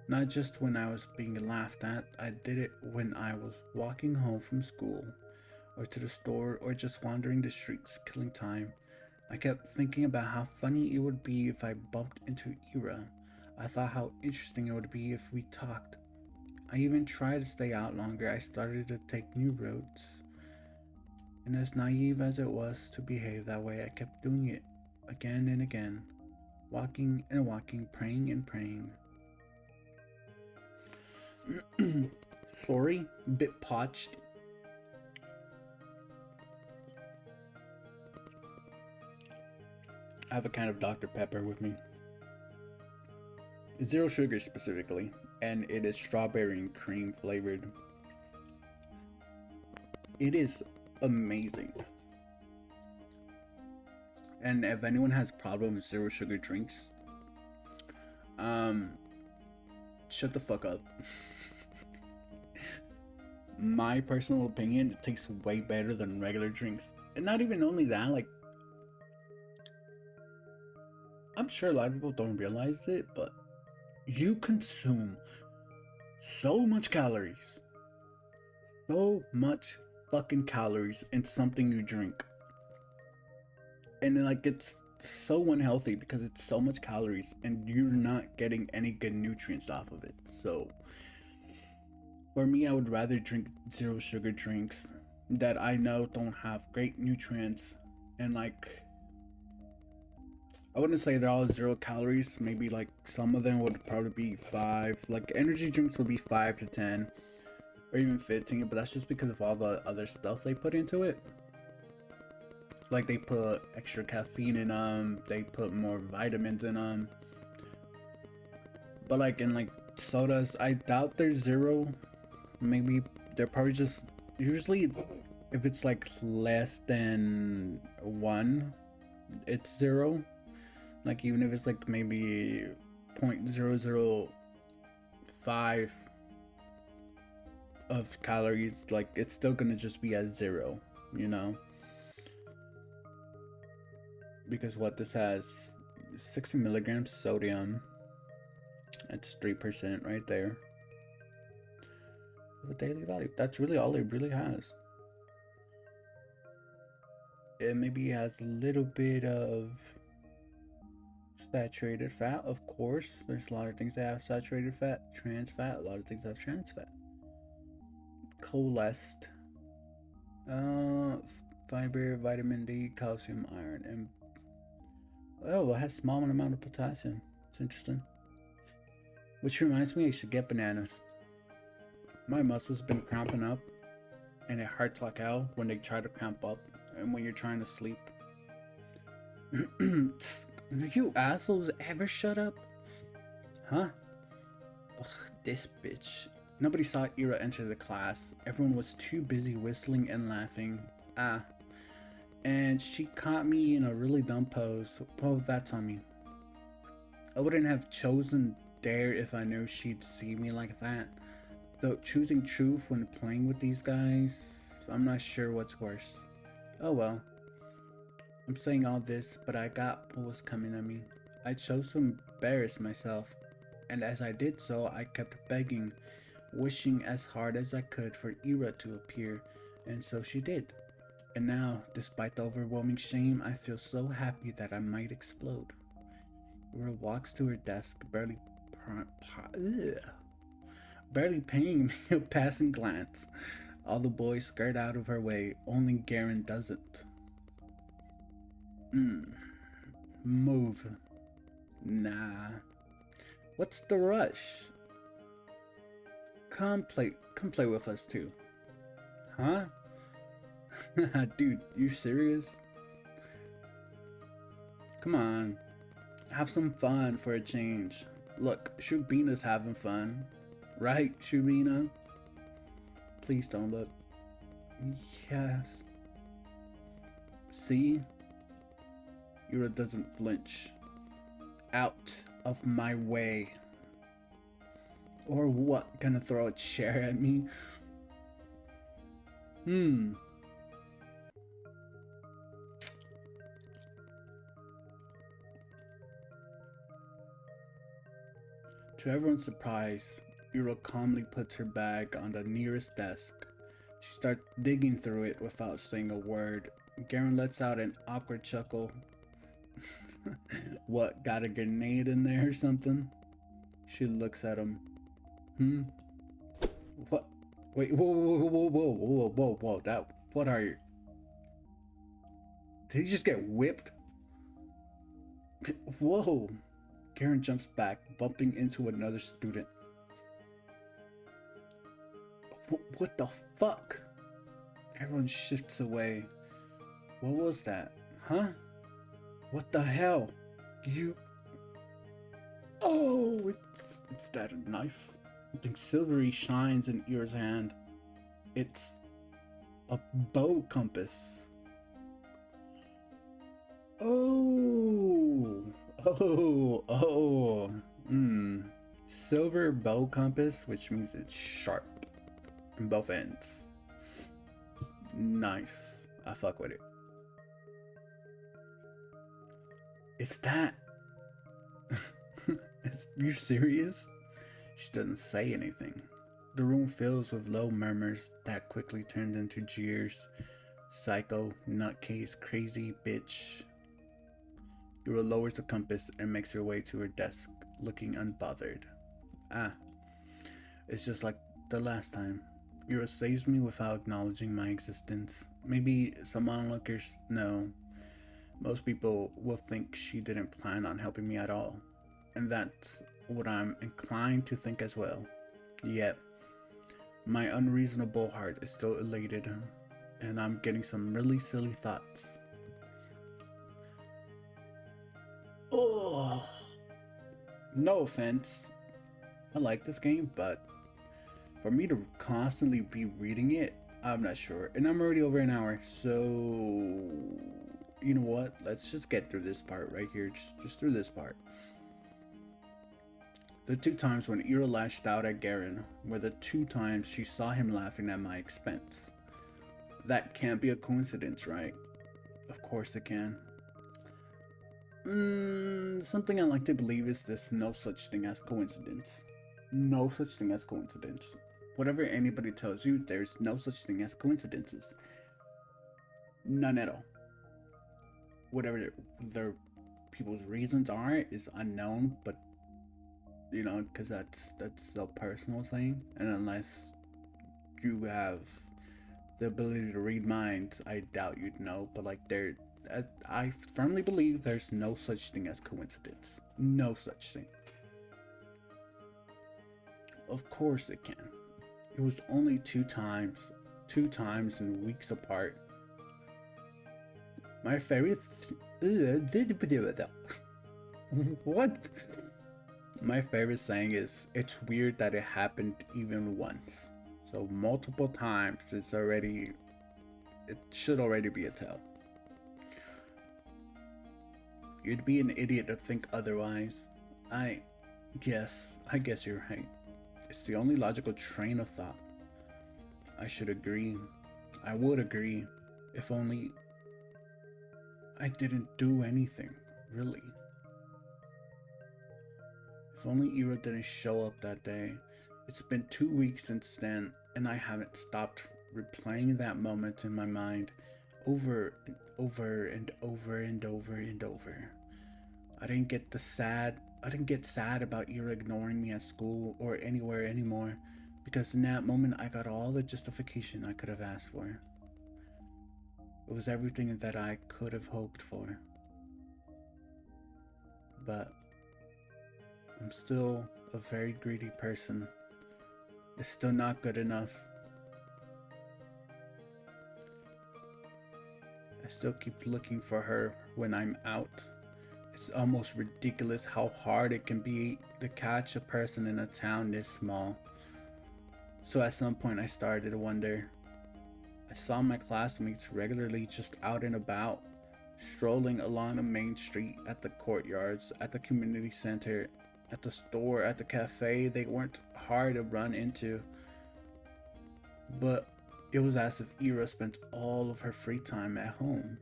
S1: Not just when I was being laughed at, I did it when I was walking home from school, or to the store, or just wandering the streets, killing time. I kept thinking about how funny it would be if I bumped into Ira. I thought how interesting it would be if we talked. I even tried to stay out longer. I started to take new roads. And as naive as it was to behave that way, I kept doing it again and again. Walking and walking, praying and praying. Sorry, a bit parched. I have a can of Dr. Pepper with me. Zero sugar specifically, and it is strawberry and cream flavored. It is amazing. And if anyone has problem with zero sugar drinks, shut the fuck up. My personal opinion, it tastes way better than regular drinks. And not even only that, like, I'm sure a lot of people don't realize it, but you consume so much calories. So much fucking calories in something you drink. And like, it's so unhealthy because it's so much calories and you're not getting any good nutrients off of it. So for me, I would rather drink zero sugar drinks that I know don't have great nutrients, and like, I wouldn't say they're all 0 calories. Maybe like some of them would probably be 5. Like, energy drinks would be 5 to 10 or even 15, but that's just because of all the other stuff they put into it. Like they put extra caffeine in them, they put more vitamins in them. But like in like sodas, I doubt they're zero. Maybe they're probably just usually if it's like less than one, it's zero. Like even if it's like maybe 0.005 of calories, like it's still gonna just be at zero, you know? Because what this has 60 milligrams sodium, that's 3% right there. Of a daily value. That's really all it really has. It maybe has a little bit of saturated fat, of course. There's a lot of things that have saturated fat, trans fat, a lot of things that have trans fat. Cholesterol, fiber, vitamin D, calcium, iron, and oh, it has small amount of potassium. It's interesting. Which reminds me, I should get bananas. My muscles have been cramping up, and it hurts like hell when they try to cramp up, and when you're trying to sleep. You assholes ever shut up? Huh? Ugh, this bitch. Nobody saw Ira enter the class. Everyone was too busy whistling and laughing. And she caught me in a really dumb pose. Well, that's on me. I wouldn't have chosen Dare if I knew she'd see me like that. Though choosing truth when playing with these guys, I'm not sure what's worse. Oh well. I'm saying all this, but I got what was coming at me. I chose to embarrass myself, and as I did so, I kept begging, wishing as hard as I could for Ira to appear, and so she did. And now, despite the overwhelming shame, I feel so happy that I might explode. Ira walks to her desk, barely paying me a passing glance. All the boys skirt out of her way, only Garen doesn't. Move. Nah. What's the rush? Come play with us too. Huh? Dude, you serious? Come on. Have some fun for a change. Look, Shubina's having fun. Right, Shubina? Please don't look. Yes. See? Ira doesn't flinch. Out of my way. Or what? Gonna throw a chair at me? To everyone's surprise, Ira calmly puts her bag on the nearest desk. She starts digging through it without saying a word. Garen lets out an awkward chuckle. What, got a grenade in there or something? She looks at him. What? Wait, whoa, what are you? Did he just get whipped? Whoa. Garen jumps back, bumping into another student. What the fuck? Everyone shifts away. What was that? Huh? What the hell? You... Oh, it's that a knife? Something silvery shines in Ira's hand. It's a bow compass. Silver bow compass, which means it's sharp in both ends. Nice. I fuck with it. It's that. You serious? She doesn't say anything. The room fills with low murmurs that quickly turned into jeers. Psycho, nutcase, crazy bitch. Ira lowers the compass and makes her way to her desk, looking unbothered. It's just like the last time. Ira saves me without acknowledging my existence. Maybe some onlookers know. Most people will think she didn't plan on helping me at all. And that's what I'm inclined to think as well. Yet, my unreasonable heart is still elated, and I'm getting some really silly thoughts. Oh, no offense. I like this game, but for me to constantly be reading it, I'm not sure. And I'm already over an hour, so you know what? Let's just get through this part right here. Just through this part. The two times when Ira lashed out at Garen were the two times she saw him laughing at my expense. That can't be a coincidence, right? Of course it can. Something I like to believe is there's no such thing as coincidence. No such thing as coincidence. Whatever anybody tells you, there's no such thing as coincidences. None at all. Whatever their people's reasons are is unknown, but you know, because that's a personal thing, and unless you have the ability to read minds, I doubt you'd know. But like, I firmly believe there's no such thing as coincidence. No such thing. Of course it can. It was only two times in weeks apart. My favorite. What? My favorite saying is, it's weird that it happened even once. So multiple times, it should already be a tell. You'd be an idiot to think otherwise. I guess you're right. It's the only logical train of thought. I should agree. I would agree, if only I didn't do anything, really. If only Ira didn't show up that day. It's been 2 weeks since then, and I haven't stopped replaying that moment in my mind over and over and over and over and over. I didn't get sad about Ira ignoring me at school or anywhere anymore, because in that moment I got all the justification I could have asked for. It was everything that I could have hoped for. But I'm still a very greedy person. It's still not good enough. I still keep looking for her when I'm out. It's almost ridiculous how hard it can be to catch a person in a town this small. So at some point I started to wonder. I saw my classmates regularly just out and about, strolling along the main street, at the courtyards, at the community center, at the store, at the cafe. They weren't hard to run into. But it was as if Ira spent all of her free time at home.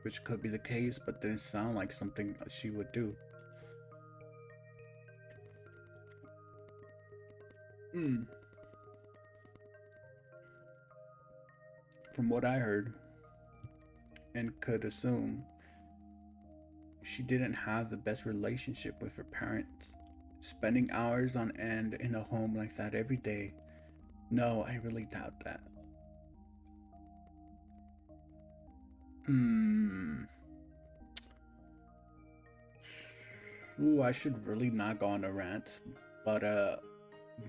S1: Which could be the case, but didn't sound like something she would do. From what I heard, and could assume, she didn't have the best relationship with her parents. Spending hours on end in a home like that every day. No, I really doubt that. Ooh, I should really not go on a rant, but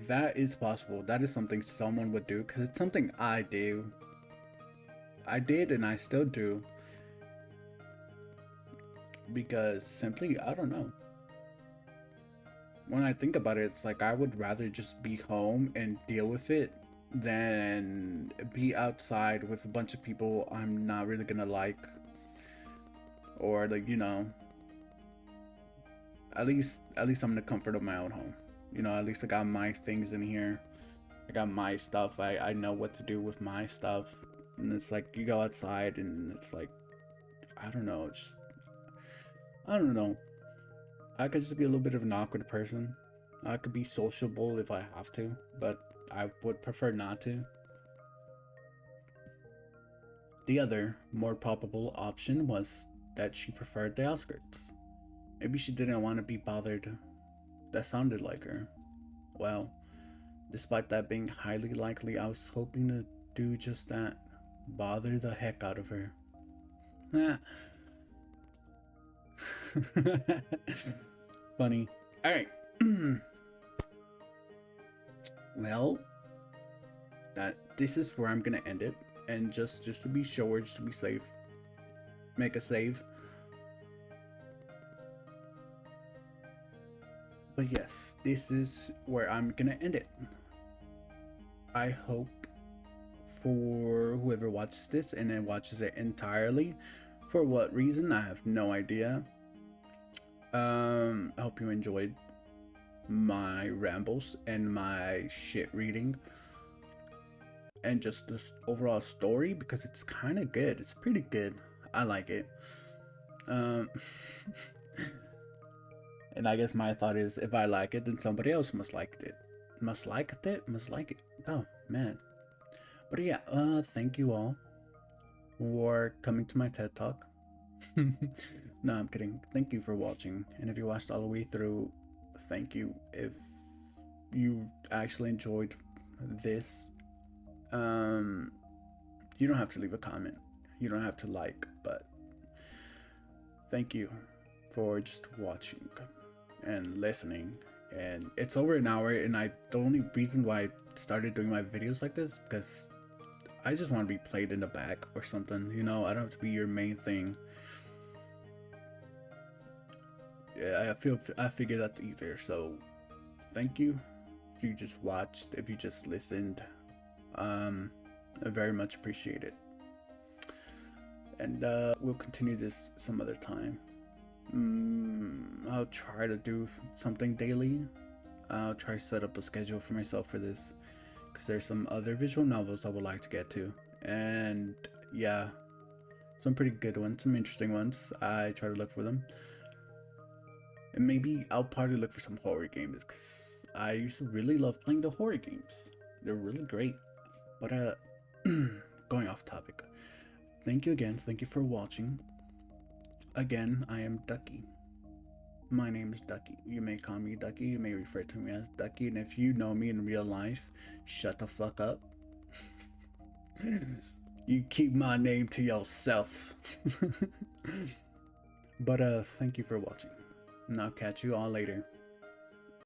S1: that is possible. That is something someone would do, because it's something I do. I did and I still do. Because simply, I don't know. When I think about it, it's like I would rather just be home and deal with it than be outside with a bunch of people I'm not really gonna like. Or like, you know, at least I'm in the comfort of my own home. You know, at least I got my things in here. I got my stuff. I know what to do with my stuff. And it's like you go outside and it's like, I don't know, I don't know. I could just be a little bit of an awkward person. I could be sociable if I have to, but I would prefer not to. The other, more probable option was that she preferred the outskirts. Maybe she didn't want to be bothered. That sounded like her. Well, despite that being highly likely, I was hoping to do just that. Bother the heck out of her. Funny. Alright. Well, this is where I'm gonna end it. And just to be sure, just to be safe, make a save. But yes, this is where I'm gonna end it. I hope for whoever watches this and then watches it entirely, for what reason, I have no idea. I hope you enjoyed my rambles and my shit reading and just this overall story, because it's kind of good. It's pretty good. I like it. Um, and I guess my thought is, if I like it, then somebody else must like it. Must like it. Must like it. Oh man. But yeah. Thank you all for coming to my TED Talk. No, I'm kidding. Thank you for watching. And if you watched all the way through, thank you. If you actually enjoyed this, you don't have to leave a comment. You don't have to like, but thank you for just watching and listening. And it's over an hour, and the only reason why I started doing my videos like this because I just want to be played in the back or something. You know, I don't have to be your main thing. Yeah, I figure that's easier. So, thank you if you just watched, if you just listened. I very much appreciate it. And we'll continue this some other time. I'll try to do something daily. I'll try to set up a schedule for myself for this, because there's some other visual novels I would like to get to. And yeah, some pretty good ones, some interesting ones. I try to look for them. And maybe I'll probably look for some horror games, because I used to really love playing the horror games. They're really great. But going off topic. Thank you again. Thank you for watching. Again, I am Ducky. My name is Ducky. You may call me Ducky. You may refer to me as Ducky. And if you know me in real life, shut the fuck up. You keep my name to yourself. But thank you for watching. And I'll catch you all later.